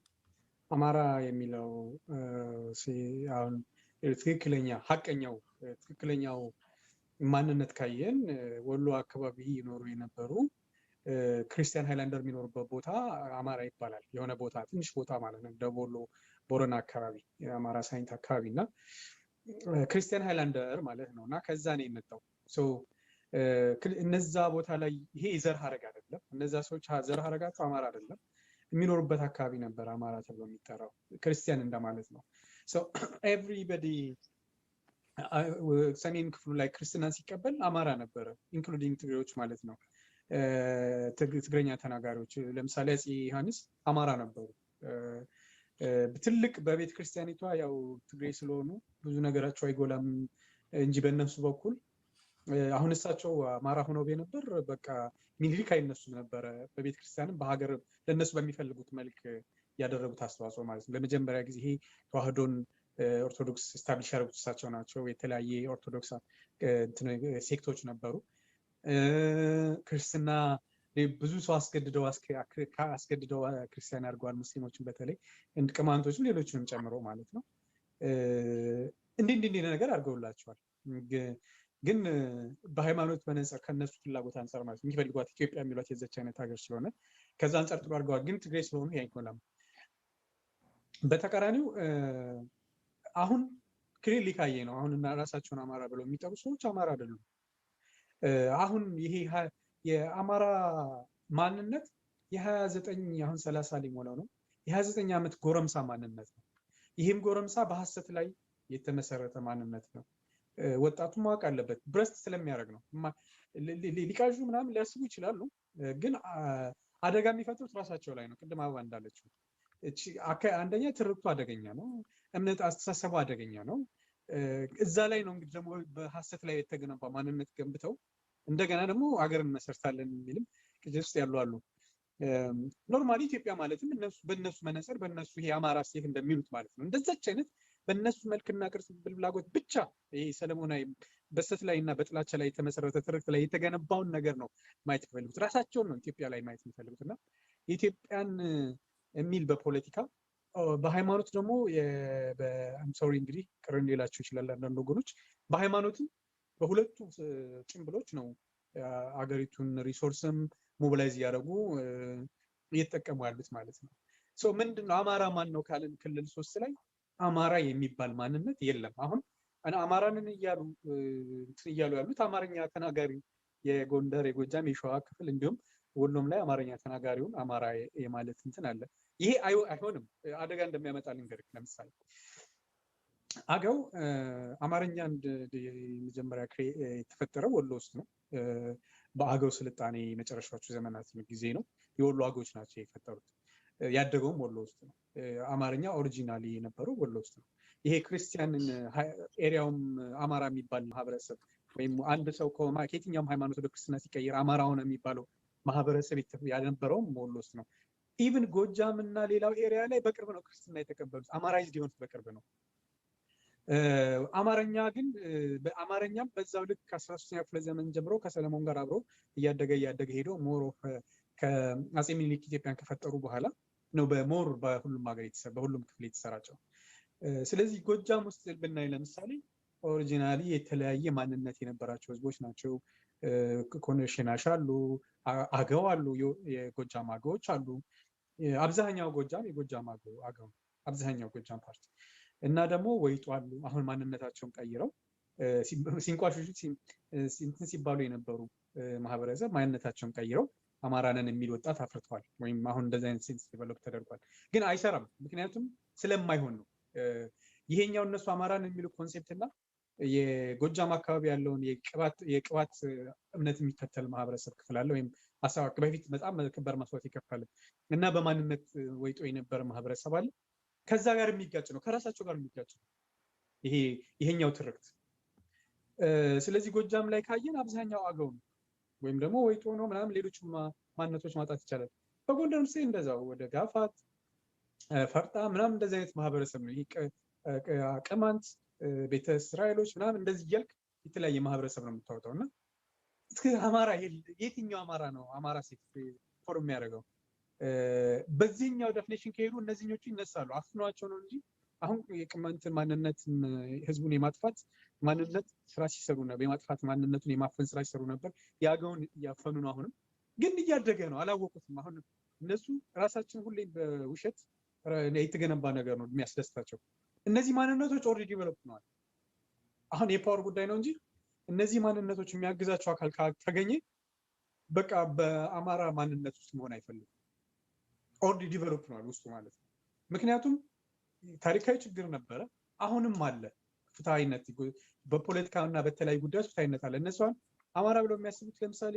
አማራ የሚለው አሁን ትክክለኛው ማንነት ካየን ወሎ አካባቢ ይኖሩ የነበሩ ክርስቲያን ሃይላንደር የሚኖርበት ቦታ አማራ ይባላል። የሆነ ቦታ ትንሽ ቦታ ማለት ነው። ደቡብ ወሎ ቦረና አካባቢ የአማራ ሳይንት አካባቢና ክርስቲያን ሃይላንደር ማለት ነውና ከዛ ነው የመጣው። እነዛ ቦታ ላይ ይሄ ዘር ሀረግ አይደለም። እነዛ ሰዎች ዘር ሀረጋቸው አማራ አይደለም። የሚኖሩበት አካባቢ ነበር አማራ ተብሎ የሚጠራው ክርስቲያን እንደማለት ነው። ኤቭሪባዲ ሰሜን ክፍሉ ላይ ክርስትናን ሲቀበል አማራ ነበረ፣ ኢንክሉዲንግ ትግሬዎች ማለት ነው። ትግረኛ ተናጋሪዎች ለምሳሌ አፄ ዮሐንስ አማራ ነበሩ። ትልቅ በቤተ ክርስቲያኒቷ ያው ትግሬ ስለሆኑ ብዙ ነገራቸው አይጎላም እንጂ በእነሱ በኩል አሁን እሳቸው አማራ ሆነው በነበር በቃ ሚኒሊክ አይነሱ ነበር። በቤተ ክርስቲያንም በሀገር ለነሱ በሚፈልጉት መልክ ያደረጉት አስተዋጽኦ ማለት ነው። ለመጀመሪያ ጊዜ ይሄ ተዋህዶን ኦርቶዶክስ ስታብሊሽ ያደረጉት እሳቸው ናቸው። የተለያየ ኦርቶዶክስ ሴክቶች ነበሩ። ክርስትና ብዙ ሰው አስገድደው ክርስቲያን ያድርገዋል። ሙስሊሞችን በተለይ ቅማንቶችም ሌሎችንም ጨምሮ ማለት ነው። እንዲህ ነገር አድርገውላቸዋል። ግን በሃይማኖት መነጽር ከነሱ ፍላጎት አንፃር ማለት የሚፈልጓት ኢትዮጵያ የሚሏት የዘች አይነት ሀገር ስለሆነ ከዛ አንፃር ጥሩ አድርገዋል። ግን ትግሬ ስለሆኑ አይኮላም። በተቃራኒው አሁን ክሊርሊ ካየ ነው አሁን እና ራሳቸውን አማራ ብለው የሚጠሩ ሰዎች አማራ አይደሉም። አሁን ይሄ የአማራ ማንነት የ29 አሁን 30 ሊሞላው ነው የ29 ዓመት ጎረምሳ ማንነት ነው። ይሄም ጎረምሳ በሐሰት ላይ የተመሰረተ ማንነት ነው። ወጣቱ ማወቅ አለበት። ብረስት ስለሚያደርግ ነው። ሊቃዡ ምናምን ሊያስቡ ይችላሉ፣ ግን አደጋ የሚፈጥሩት ራሳቸው ላይ ነው። ቅድም አበባ እንዳለችው አንደኛ ትርክቱ አደገኛ ነው፣ እምነት አስተሳሰቡ አደገኛ ነው። እዛ ላይ ነው እንግዲህ ደግሞ በሐሰት ላይ የተገነባ ማንነት ገንብተው እንደገና ደግሞ አገርን መሰርታለን የሚልም ቅጅ ውስጥ ያሉ አሉ። ኖርማሊ ኢትዮጵያ ማለትም በእነሱ መነጽር በእነሱ ይሄ አማራ ሴት እንደሚሉት ማለት ነው። እንደዛች አይነት በእነሱ መልክና ቅርጽ ፍላጎት ብቻ ይሄ ሰለሞናዊ በሰት ላይ እና በጥላቻ ላይ የተመሰረተ ትርክት ላይ የተገነባውን ነገር ነው ማየት የሚፈልጉት። ራሳቸውን ነው ኢትዮጵያ ላይ ማየት የሚፈልጉት እና የኢትዮጵያን የሚል በፖለቲካ በሃይማኖት ደግሞ ሶሪ እንግዲህ ቅር ሊላቸው ይችላል አንዳንድ ወገኖች። በሃይማኖትም በሁለቱ ጭንብሎች ነው አገሪቱን ሪሶርስም ሞቢላይዝ እያደረጉ እየተጠቀሙ ያሉት ማለት ነው። ምንድነው አማራ ማን ነው ካልን ክልል 3 ላይ አማራ የሚባል ማንነት የለም። አሁን አማራንን እያሉ ያሉት አማርኛ ተናጋሪ የጎንደር፣ የጎጃም፣ የሸዋ ክፍል እንዲሁም ወሎም ላይ አማርኛ ተናጋሪውን አማራ የማለት እንትን አለ። ይሄ አይሆንም። አደጋ እንደሚያመጣ ልንገርህ። ለምሳሌ አገው አማርኛ መጀመሪያ የተፈጠረው ወሎ ውስጥ ነው። በአገው ስልጣኔ መጨረሻዎቹ ዘመናት ጊዜ ነው። የወሎ አገዎች ናቸው የፈጠሩት። ያደገውም ወሎ ውስጥ ነው። አማርኛ ኦሪጂናሊ የነበረው ወሎ ውስጥ ነው። ይሄ ክርስቲያንን ኤሪያውም አማራ የሚባል ማህበረሰብ ወይም አንድ ሰው ከየትኛውም ሃይማኖት ወደ ክርስትና ሲቀየር አማራ ሆነ የሚባለው ማህበረሰብ ያነበረውም ወሎ ውስጥ ነው። ኢቭን ጎጃም እና ሌላው ኤሪያ ላይ በቅርብ ነው ክርስትና የተቀበሉት። አማራይዝድ የሆኑት በቅርብ ነው። አማርኛ ግን በአማርኛም በዛው ልክ ከ13ኛው ክፍለ ዘመን ጀምሮ ከሰለሞን ጋር አብሮ እያደገ ሄዶ ሞር ኦፍ ከአፄ ምኒልክ ኢትዮጵያን ከፈጠሩ በኋላ ነው በሞር በሁሉም ሀገር በሁሉም ክፍል የተሰራጨው። ስለዚህ ጎጃም ውስጥ ብናይ ለምሳሌ ኦሪጂናሊ የተለያየ ማንነት የነበራቸው ህዝቦች ናቸው። ኮኔሽናሽ አሉ፣ አገው አሉ፣ የጎጃም አገዎች አሉ። አብዛኛው ጎጃም የጎጃም አገው አብዛኛው ጎጃም ፓርቲ እና ደግሞ ወይጡ አሉ። አሁን ማንነታቸውን ቀይረው ሲንቋሽሹ ሲባሉ የነበሩ ማህበረሰብ ማንነታቸውን ቀይረው አማራንን የሚል ወጣት አፍርተዋል። ወይም አሁን እንደዚህ አይነት ሴንስ ዴቨሎፕ ተደርጓል። ግን አይሰራም፣ ምክንያቱም ስለማይሆን ነው። ይሄኛው እነሱ አማራን የሚሉ ኮንሴፕት እና የጎጃም አካባቢ ያለውን የቅባት እምነት የሚከተል ማህበረሰብ ክፍል አለ። ወይም በፊት በጣም ከባድ መስዋዕት የከፈለ እና በማንነት ወይጦ የነበረ ማህበረሰብ አለ። ከዛ ጋር የሚጋጭ ነው፣ ከራሳቸው ጋር የሚጋጭ ነው ይሄኛው ትርክት። ስለዚህ ጎጃም ላይ ካየን አብዛኛው አገው ነው ወይም ደግሞ ወይጦ ነው ምናምን፣ ሌሎች ማንነቶች ማጣት ይቻላል። በጎንደር ምስሌ እንደዛው ወደ ጋፋት፣ ፈርጣ ምናምን እንደዚህ አይነት ማህበረሰብ ነው። ቅማንት፣ ቤተ እስራኤሎች ምናምን እንደዚህ እያልክ የተለያየ ማህበረሰብ ነው የምታወጣው። እና አማራ የትኛው አማራ ነው አማራ ሴት ፎርም የሚያደርገው? በዚህኛው ዴፊኒሽን ከሄዱ እነዚህኞቹ ይነሳሉ። አፍኗቸው ነው እንጂ አሁን የቅማንትን ማንነት ህዝቡን የማጥፋት ማንነት ስራ ሲሰሩ ነበር፣ የማጥፋት ማንነቱን የማፈን ስራ ሲሰሩ ነበር። የአገውን እያፈኑ ነው። አሁንም ግን እያደገ ነው፣ አላወቁትም። አሁን እነሱ ራሳችን ሁሌ በውሸት የተገነባ ነገር ነው የሚያስደስታቸው። እነዚህ ማንነቶች ኦልሬዲ ዴቨሎፕ ነዋል። አሁን የፓወር ጉዳይ ነው እንጂ እነዚህ ማንነቶች የሚያግዛቸው አካል ከተገኘ በቃ በአማራ ማንነት ውስጥ መሆን አይፈልግም። ኦልሬዲ ዴቨሎፕ ነዋል ውስጡ ማለት ነው። ምክንያቱም ታሪካዊ ችግር ነበረ፣ አሁንም አለ። ፍትሃዊነት በፖለቲካና በተለያዩ ጉዳዮች ፍትሃዊነት አለ። እነሱ አማራ ብለው የሚያስቡት ለምሳሌ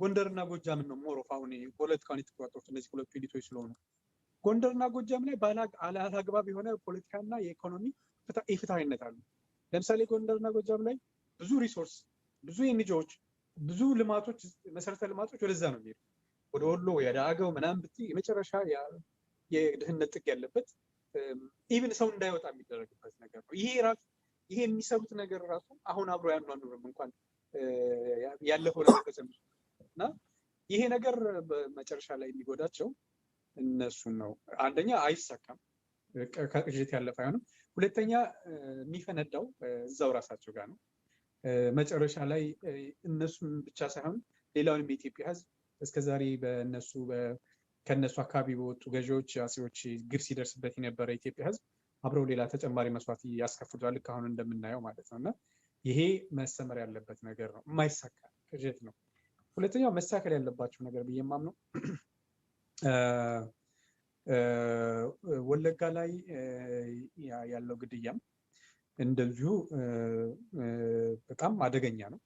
ጎንደርና ጎጃምን ነው ሞሮፍ አሁን ፖለቲካውን የተቆጣጠሩት እነዚህ ሁለቱ ኤሊቶች ስለሆኑ ጎንደርና ጎጃም ላይ አላግባብ የሆነ ፖለቲካና የኢኮኖሚ ፍትሃዊነት አለ። ለምሳሌ ጎንደርና ጎጃም ላይ ብዙ ሪሶርስ፣ ብዙ ኤንጂኦዎች፣ ብዙ ልማቶች፣ መሰረተ ልማቶች ወደዛ ነው የሚሄዱ። ወደ ወሎ ወደ አገው ምናምን ብትይ የመጨረሻ የድህነት ጥግ ያለበት ኢቭን ሰው እንዳይወጣ የሚደረግበት ነገር ነው። ይሄ የሚሰሩት ነገር ራሱ አሁን አብሮ ያኗኑርም እንኳን ያለፈው ነገር ተሰምቶ እና ይሄ ነገር በመጨረሻ ላይ የሚጎዳቸው እነሱን ነው። አንደኛ አይሳካም፣ ከቅዥት ያለፈ አይሆንም። ሁለተኛ የሚፈነዳው እዛው ራሳቸው ጋር ነው። መጨረሻ ላይ እነሱን ብቻ ሳይሆን ሌላውንም የኢትዮጵያ ሕዝብ እስከዛሬ ከነሱ አካባቢ በወጡ ገዢዎች አጼዎች ግፍ ሲደርስበት የነበረ የኢትዮጵያ ሕዝብ አብረው ሌላ ተጨማሪ መስዋዕት ያስከፍሏል፣ ልክ አሁን እንደምናየው ማለት ነው። እና ይሄ መሰመር ያለበት ነገር ነው። የማይሳካ ቅዠት ነው። ሁለተኛው መስተካከል ያለባቸው ነገር ብዬ የማምነው ወለጋ ላይ ያለው ግድያም እንደዚሁ በጣም አደገኛ ነው።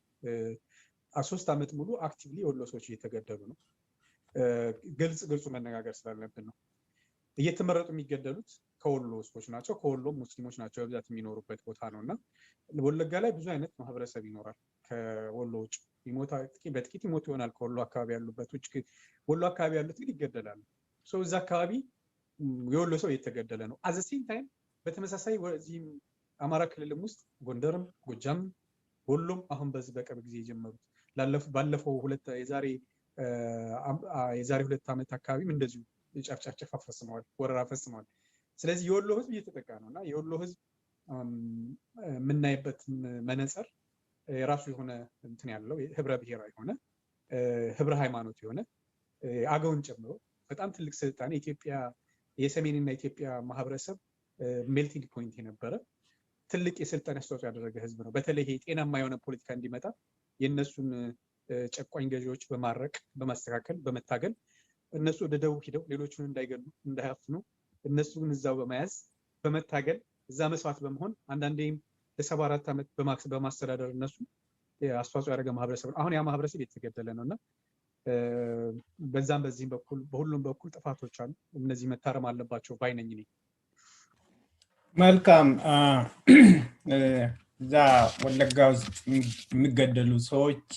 3 ዓመት ሙሉ አክቲቭሊ የወሎ ሰዎች እየተገደሉ ነው። ግልጹ መነጋገር ስላለብን ነው። እየተመረጡ የሚገደሉት ከወሎ ሰዎች ናቸው። ከወሎ ሙስሊሞች ናቸው በብዛት የሚኖሩበት ቦታ ነው እና ወለጋ ላይ ብዙ አይነት ማህበረሰብ ይኖራል። ከወሎ ውጭ በጥቂት ይሞቱ ይሆናል። ከወሎ አካባቢ ያሉበት ውጭ ወሎ አካባቢ ያሉት ግን ይገደላሉ። እዛ አካባቢ የወሎ ሰው እየተገደለ ነው። አዘሴም ታይም በተመሳሳይ እዚህም አማራ ክልልም ውስጥ ጎንደርም፣ ጎጃም፣ ወሎም አሁን በዚህ በቅርብ ጊዜ የጀመሩት ባለፈው የዛሬ 2 ዓመት አካባቢም እንደዚሁ ጨፍጨፍ ፈጽመዋል፣ ወረራ ፈጽመዋል። ስለዚህ የወሎ ህዝብ እየተጠቃ ነው እና የወሎ ህዝብ የምናይበት መነጽር የራሱ የሆነ እንትን ያለው ህብረ ብሔራዊ የሆነ ህብረ ሃይማኖት የሆነ አገውን ጨምሮ በጣም ትልቅ ስልጣኔ ኢትዮጵያ የሰሜንና ኢትዮጵያ ማህበረሰብ ሜልቲንግ ፖይንት የነበረ ትልቅ የስልጣኔ አስተዋጽኦ ያደረገ ህዝብ ነው። በተለይ ጤናማ የሆነ ፖለቲካ እንዲመጣ የእነሱን ጨቋኝ ገዢዎች በማረቅ በማስተካከል በመታገል እነሱ ወደ ደቡብ ሂደው ሌሎቹን እንዳይገሉ እንዳያፍኑ እነሱን እዛው በመያዝ በመታገል እዛ መስዋዕት በመሆን አንዳንዴም ለ74 ዓመት በማስተዳደር እነሱ አስተዋጽኦ ያደረገ ማህበረሰብ ነው። አሁን ያ ማህበረሰብ የተገደለ ነው እና በዛም በዚህም በኩል በሁሉም በኩል ጥፋቶች አሉ። እነዚህ መታረም አለባቸው ባይነኝ ነኝ። መልካም። እዛ ወለጋ ውስጥ የሚገደሉ ሰዎች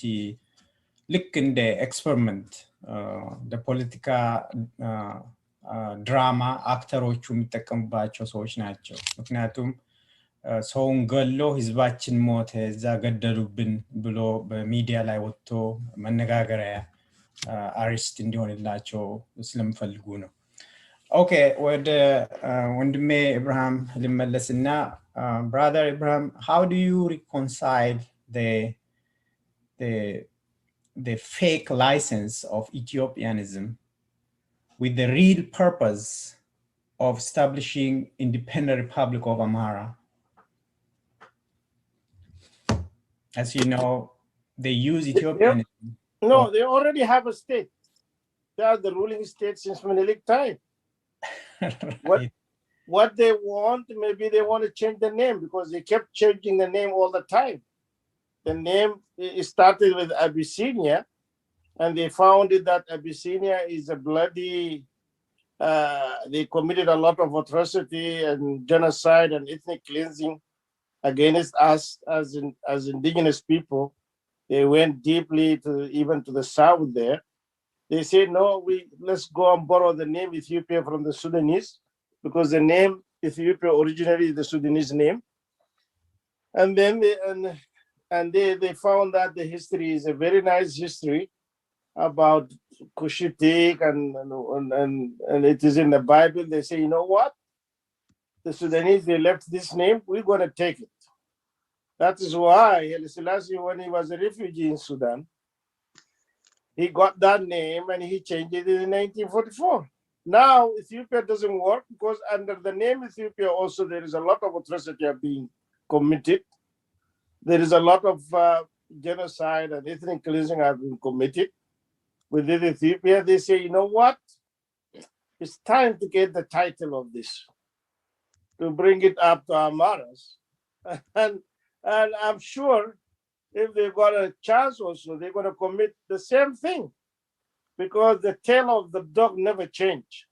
ልክ እንደ ኤክስፐሪመንት ለፖለቲካ ድራማ አክተሮቹ የሚጠቀሙባቸው ሰዎች ናቸው። ምክንያቱም ሰውን ገሎ ህዝባችን ሞተ እዛ ገደሉብን ብሎ በሚዲያ ላይ ወጥቶ መነጋገሪያ አሪስት እንዲሆንላቸው ስለምፈልጉ ነው። ኦኬ ወደ ወንድሜ ኢብራሂም ልመለስና brother Ibrahim, how do you reconcile the fake license of Ethiopianism with the real purpose of establishing independent Republic of Amhara? As you know, they use Ethiopianism. No, they already have a state. They are the ruling state since Menelik time. Right. What they want, maybe they want to change the name because they kept changing the name all the time. The name started with Abyssinia, and they found that Abyssinia is a bloody, they committed a lot of atrocity and genocide and ethnic cleansing against us as indigenous people. They went deeply even to the south there. They said, no, let's go and borrow the name Ethiopia from the Sudanese, because the name Ethiopia originally is the Sudanese name. And then they found that the history is a very nice history about Cushitic and it is in the Bible. They say, you know what? The Sudanese, they left this name, we're going to take it. That is why Haile Selassie, when he was a refugee in Sudan, he got that name and he changed it in 1944. Now Ethiopia doesn't work because under the name Ethiopia also there is a lot of atrocity being committed. There is a lot of genocide and ethnic cleansing have been committed within Ethiopia. They say, you know what? It's time to get the title of this, to bring it up to Amaras. And I'm sure if they got a chance also, they're going to commit the same thing because the tail of the dog never change.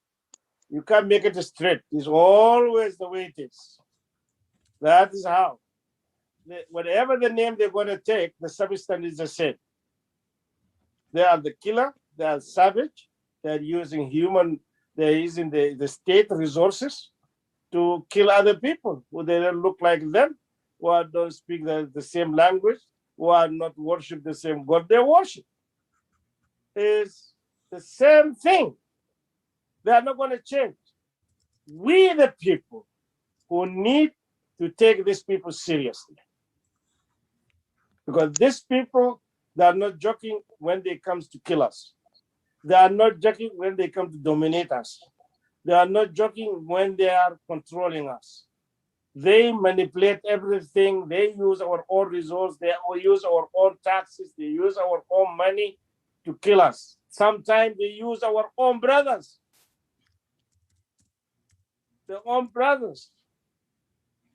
You can't make it straight. It's always the way it is. That is how. Whatever the name they're going to take, the substance is the same. They are the killer, they are savage, they're using the state resources to kill other people who they don't look like them, who don't speak the same language, who are not worship the same God they worship. It's the same thing. They are not going to change. We, the people, who need to take these people seriously. Because these people, they are not joking when they come to kill us. They are not joking when they come to dominate us. They are not joking when they are controlling us. They manipulate everything. They use our own resources. They use our own taxes. They use our own money to kill us. Sometimes they use our own brothers. Their own brothers.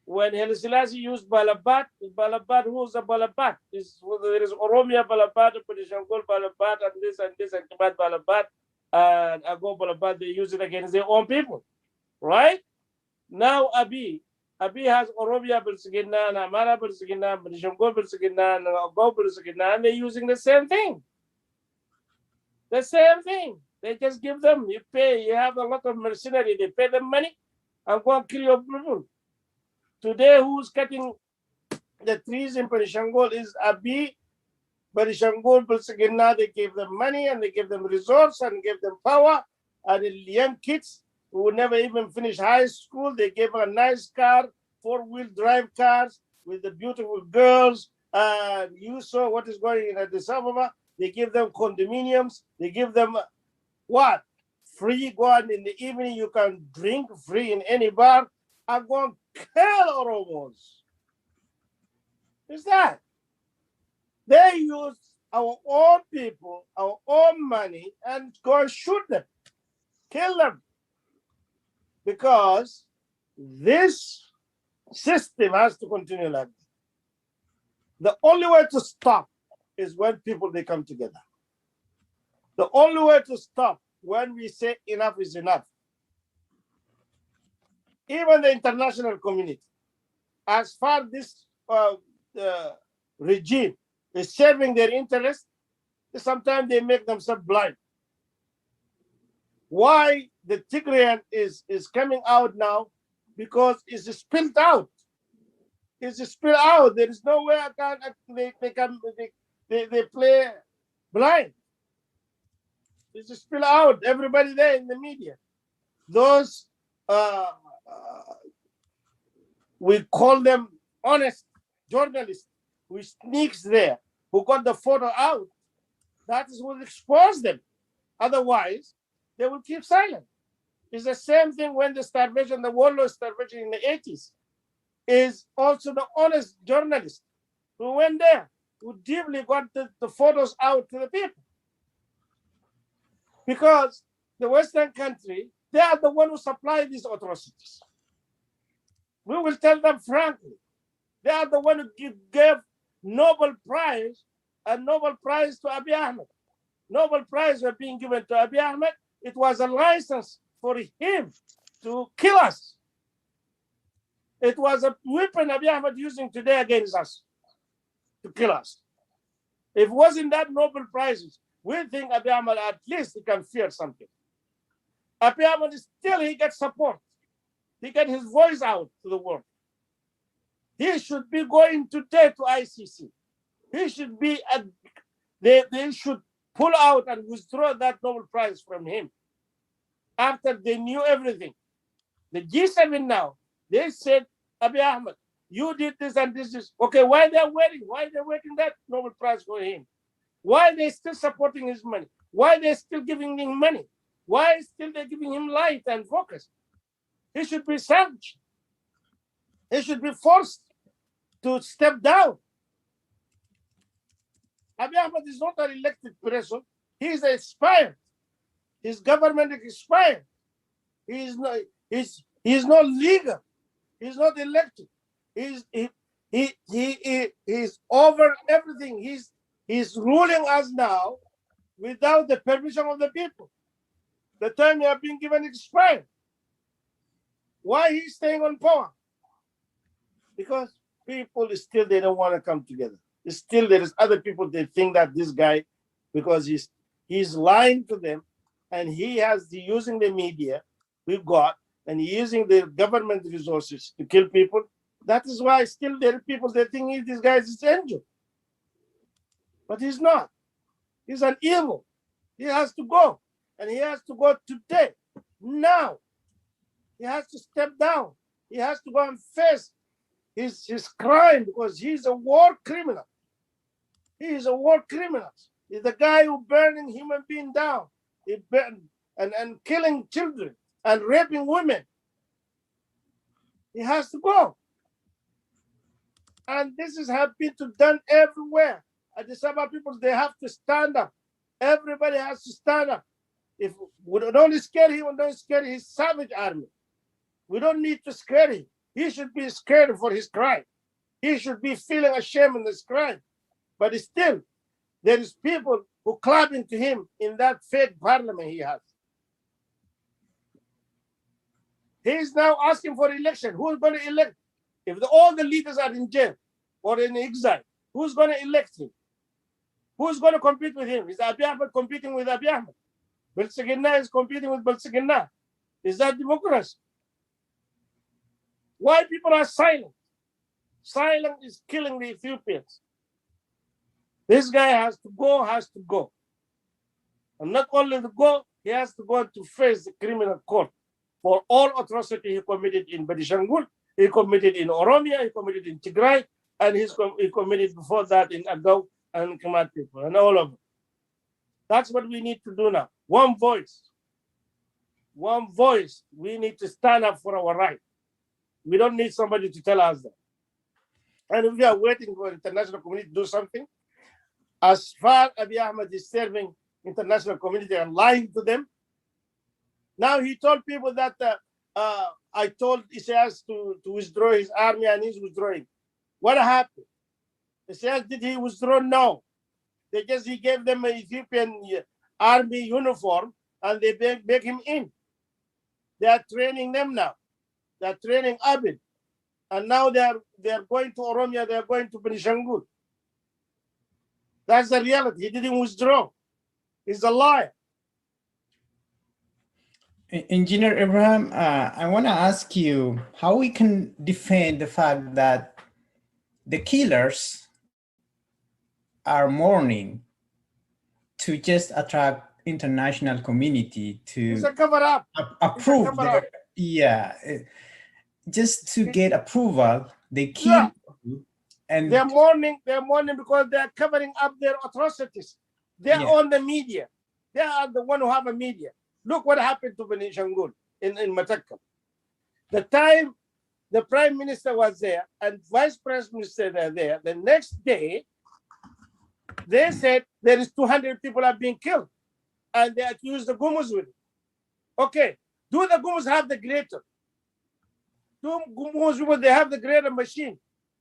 When Haile Selassie used Balabat, who's a Balabat? There is Oromia Balabat, Benishangul Balabat, and this, and Kibat Balabat, and Ago Balabat, they use it against their own people, right? Now Abi has Oromia Bersigina, and Amara Bersigina, Benishangul Bersigina, and Ago Bersigina, and they're using the same thing. The same thing. They just give them, you have a lot of mercenary, they pay them money, and go and kill your people. Today, who's cutting the trees in Benishangul is Abi. Benishangul, Bulsigina, they gave them money and they gave them resources and gave them power. And the young kids who never even finished high school, they gave a nice car, 4-wheel drive cars with the beautiful girls. And you saw what is going in Addis Ababa. They give them condominiums. They give them what? Free. Go on in the evening, you can drink free in any bar. I'm going to kill Oromos. Is that? They use our own people, our own money, and go and shoot them, kill them. Because this system has to continue like that. The only way to stop is when people, they come together. The only way to stop when we say enough is enough. Even the international community, as far as this regime is serving their interest, sometimes they make themselves blind. Why the Tigrayan is coming out now? Because it's spilled out. It's spread out. There is no way they play blind. It's spill out. Everybody there in the media. Those we call them honest journalists who sneaks there, who got the photo out. That is what expose them. Otherwise, they will keep silent. It's the same thing when the starvation, the warlord starvation in the 80s, is also the honest journalist who went there, who deeply got the photos out to the people. Because the Western country, they are the one who supply these atrocities. We will tell them frankly, they are the one who gave Nobel Prize, a Nobel Prize to Abiy Ahmed. Nobel Prize were being given to Abiy Ahmed. It was a license for him to kill us. It was a weapon Abiy Ahmed using today against us to kill us. If it wasn't that Nobel Prizes, we think Abiy Ahmed at least he can fear something. Abiy Ahmed still he gets support. He gets his voice out to the world. He should be going today to ICC. He should be they should pull out and withdraw that Nobel Prize from him after they knew everything. The G7 now, they said, Abiy Ahmed, you did this and this. Okay, why they're waiting? Why they're waiting that Nobel Prize for him? Why they still supporting his money? Why they still giving him money? Why still they giving him light and focus? He should be sanctioned. He should be forced to step down. Abiy Ahmed is not an elected person. He is expired. His government is expired. He is not legal. He's not elected. He's over everything. He's ruling us now without the permission of the people. The term he has been given expired. Why he's staying on power? Because people still they don't want to come together. Still there is other people they think that this guy, because he's lying to them, and he has using the media we've got, and using the government resources to kill people. That is why still there are people that think this guy is an angel. But he's not. He's an evil. He has to go. And he has to go today, now. He has to step down. He has to go and face his crime because he's a war criminal. He is a war criminal. He's the guy who burning human beings down. He burn and killing children and raping women. He has to go. And this has been done everywhere. At the Sabah people, they have to stand up. Everybody has to stand up. If we don't scare him, we don't scare his savage army. We don't need to scare him. He should be scared for his crime. He should be feeling ashamed in his crime. But still, there is people who clapping to him in that fake parliament he has. He is now asking for election. Who is going to elect? If all the leaders are in jail or in exile, who's going to elect him? Who's going to compete with him? Is Abiy Ahmed competing with Abiy Ahmed? Balsagina is competing with Balsagina. Is that democracy? Why people are silent? Silence is killing the Ethiopians. This guy has to go. And not only to go, he has to go to face the criminal court for all atrocity he committed in Benishangul, he committed in Oromia, he committed in Tigray, and he committed before that in Agaw and Kamat people, and all of them. That's what we need to do now. One voice. One voice. We need to stand up for our right. We don't need somebody to tell us that. And if we are waiting for international community to do something, as far as Abiy Ahmed is serving international community and lying to them, now he told people that I told Isaias to withdraw his army and he's withdrawing. What happened? Isaias, did he withdraw? No. He gave them an Ethiopian army uniform and they beg him in. They are training them now. They are training Abid. And now they are going to Oromia, they are going to Benishangul. That's the reality. He didn't withdraw. He's a liar. Engineer Abraham, I want to ask you how we can defend the fact that the killers are mourning to just attract international community to It's a cover up. approve their, just to get approval, they kill. Yeah. And they're mourning because they're covering up their atrocities. They're on the media. They are the one who have a media. Look what happened to Beni Shangul in Matakam. The time the prime minister was there and vice prime minister were there, the next day, they said there is 200 people are being killed. And they accused the Gumus with it. Okay, do the Gumus have the grader? Do Gumus people, they have the grader machine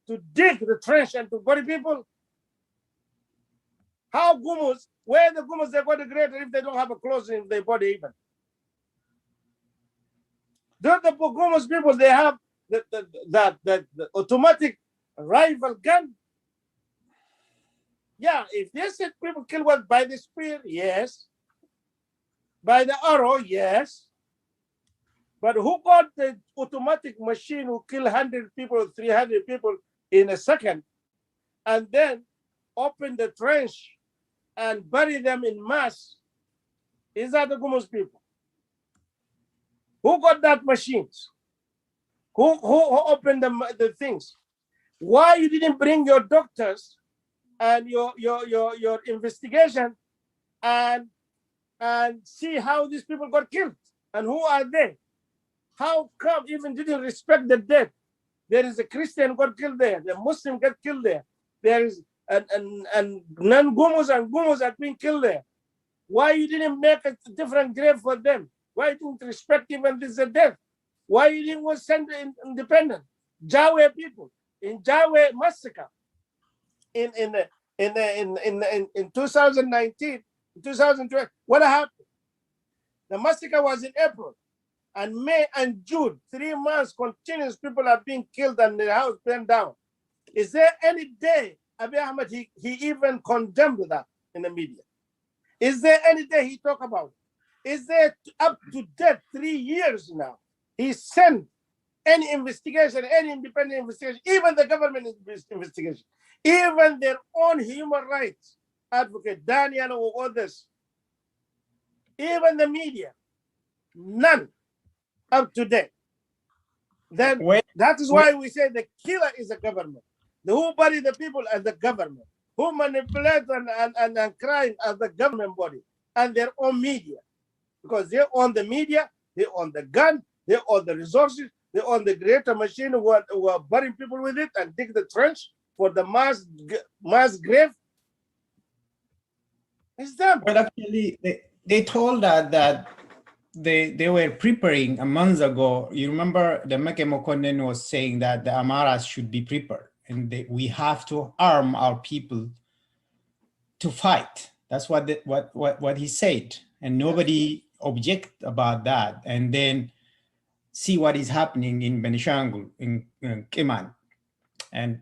to dig the trench and to bury people? How Gumus, where the Gumus they got the grader if they don't have a clothes in their body even? Do the Gumus people, they have the automatic rifle gun? Yeah, if they said people kill what by the spear, yes. By the arrow, yes. But who got the automatic machine who kill 100 people, 300 people in a second, and then open the trench and bury them in mass? Is that the Gumus people? Who got that machines? Who opened the things? Why you didn't bring your doctors and your investigation and see how these people got killed and who are they? How come even didn't respect the dead? There is a Christian got killed there. The Muslim got killed there. There is and non-Gumus and Gumus are being killed there. Why you didn't make a different grave for them? Why you didn't respect even this death? Why you didn't send the independent Jawe people in Jawe massacre in 2019, 2012? What happened? The massacre was in April. And May and June, 3 months continuous, people are being killed and their house burned down. Is there any day Abiy Ahmed he even condemned that in the media? Is there any day he talked about it? Is there up to date 3 years now? He sent any investigation, any independent investigation, even the government investigation, even their own human rights advocate, Daniel or others, even the media, none up to date. Then that is why we say the killer is the government. The who bury the people as the government. Who manipulate and crime as the government body and their own media. Because they own the media, they own the gun, they own the resources, they own the greater machine who are burying people with it and dig the trench for the mass grave. It's them. Well, actually, they told that they were preparing a month ago. You remember the Meke Mokonnen was saying that the Amaras should be prepared and we have to arm our people to fight. That's what he said, and nobody object about that. And then see what is happening in Benishangul, in Kiman, and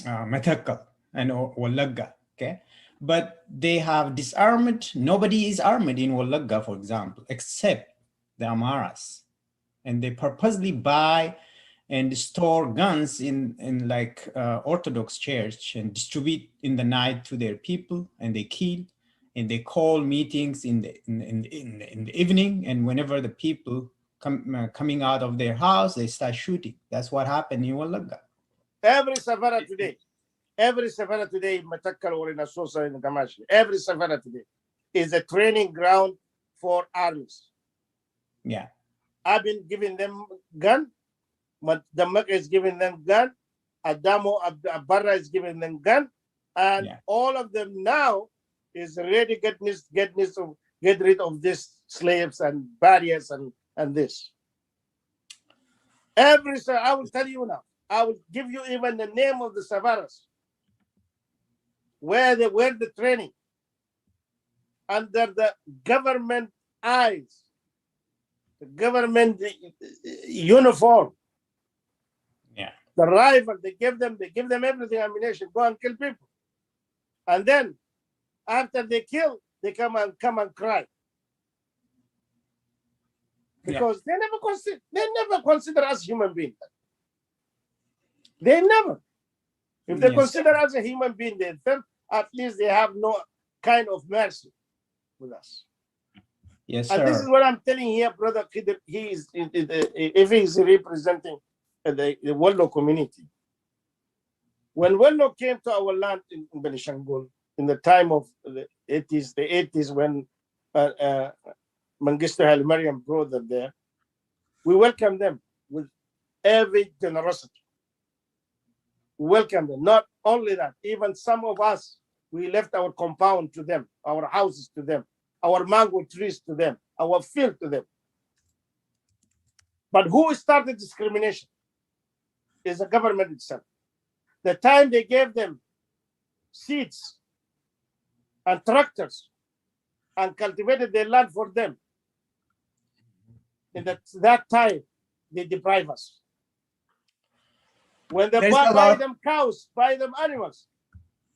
Matakal and Walaga. Okay. But they have disarmed. Nobody is armed in Walaga, for example, except the Amaras. And they purposely buy and store guns in like Orthodox church and distribute in the night to their people, and they kill, and they call meetings in the evening, and whenever the people coming out of their house, they start shooting. That's what happened in Walaga. Every Savannah today in Matakal or in Asosa in Gamashi, every Savannah today is a training ground for armies. Yeah. I've been giving them gun. Damak is giving them gun. Adamo Abarra is giving them gun. And all of them now is ready to get rid of these slaves and barriers and this. I will tell you now. I will give you even the name of the Savaras. Where they were the training. Under the government eyes. The government uniform. Yeah. The rifle, they give them everything, ammunition, go and kill people. And then after they kill, they come and cry. Because they never consider us human beings. They never. If they Yes. consider us a human being, then at least they have no kind of mercy with us. Yes, And this is sir. what I'm telling here, brother Khidr. He is, if he is representing the Wallo community. When Wallo came to our land in Benishangul in the time of the 80s when Mengistu Haile Mariam brought them there, we welcomed them with every generosity. We welcomed them. Not only that, even some of us, we left our compound to them, our houses to them, our mango trees to them, our field to them. But who started discrimination is the government itself. The time they gave them seeds and tractors and cultivated their land for them, in that time, they deprive us. When they buy them cows, buy them animals,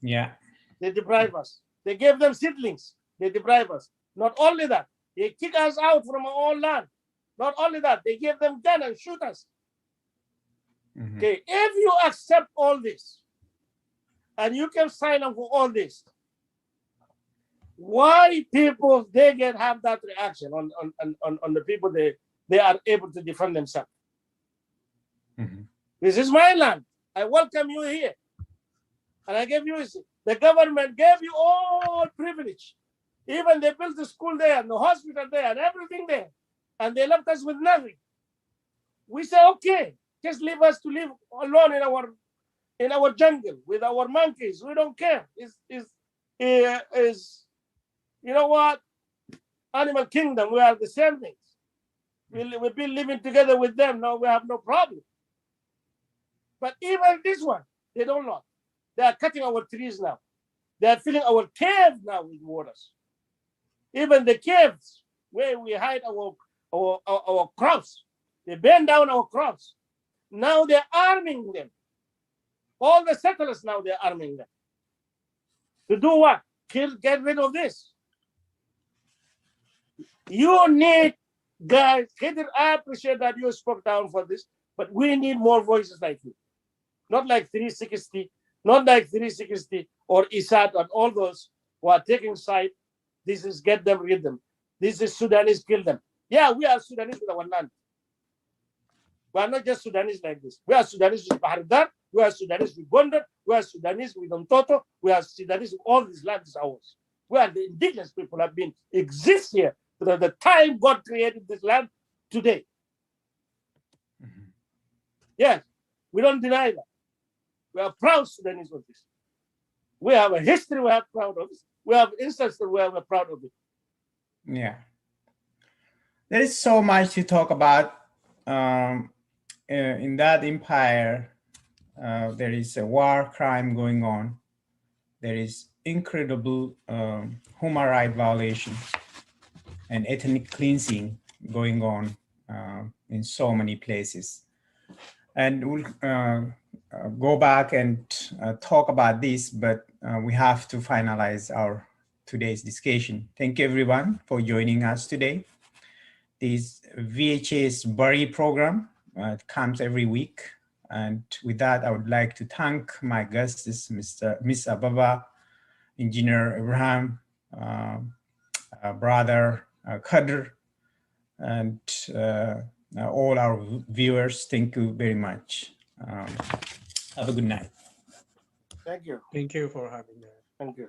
yeah, they deprive us. They gave them seedlings, they deprive us. Not only that, they kick us out from our own land. Not only that, they give them gun and shoot us. Okay, if you accept all this, and you can sign up for all this, why people they can have that reaction on the people they are able to defend themselves? This is my land. I welcome you here. And I gave you, the government gave you all privilege. Even they built the school there and the hospital there and everything there. And they left us with nothing. We say, okay, just leave us to live alone in our jungle with our monkeys. We don't care. You know what? Animal kingdom, we are the same things. We've been living together with them. Now we have no problem. But even this one, they don't know. They are cutting our trees now. They are filling our caves now with waters. Even the caves where we hide our crops, they burn down our crops. Now they're arming them. All the settlers now they're arming them. To do what? Get rid of this. You need, guys, I appreciate that you spoke down for this, but we need more voices like you. Not like 360, not like 360 or ISAT and all those who are taking side. This is get them, rid them. This is Sudanese, kill them. Yeah, we are Sudanese with our land. We are not just Sudanese like this. We are Sudanese with Bahardar, we are Sudanese with Gondar, we are Sudanese with Mtoto, we are Sudanese with all these lands ours. We are the indigenous people have been exist here from the time God created this land today. Yes, we don't deny that. We are proud Sudanese of this. We have a history we are proud of. We have instances where we're proud of it. Yeah. There is so much to talk about. In that empire, there is a war crime going on. There is incredible human rights violation and ethnic cleansing going on in so many places. And we'll go back and talk about this, but we have to finalize our today's discussion. Thank you everyone for joining us today. This VHS Bari program comes every week. And with that, I would like to thank my guests, Miss Ababa, Engineer Ibrahim, Brother Khadr, and all our viewers. Thank you very much. Have a good night. Thank you. Thank you for having me. Thank you.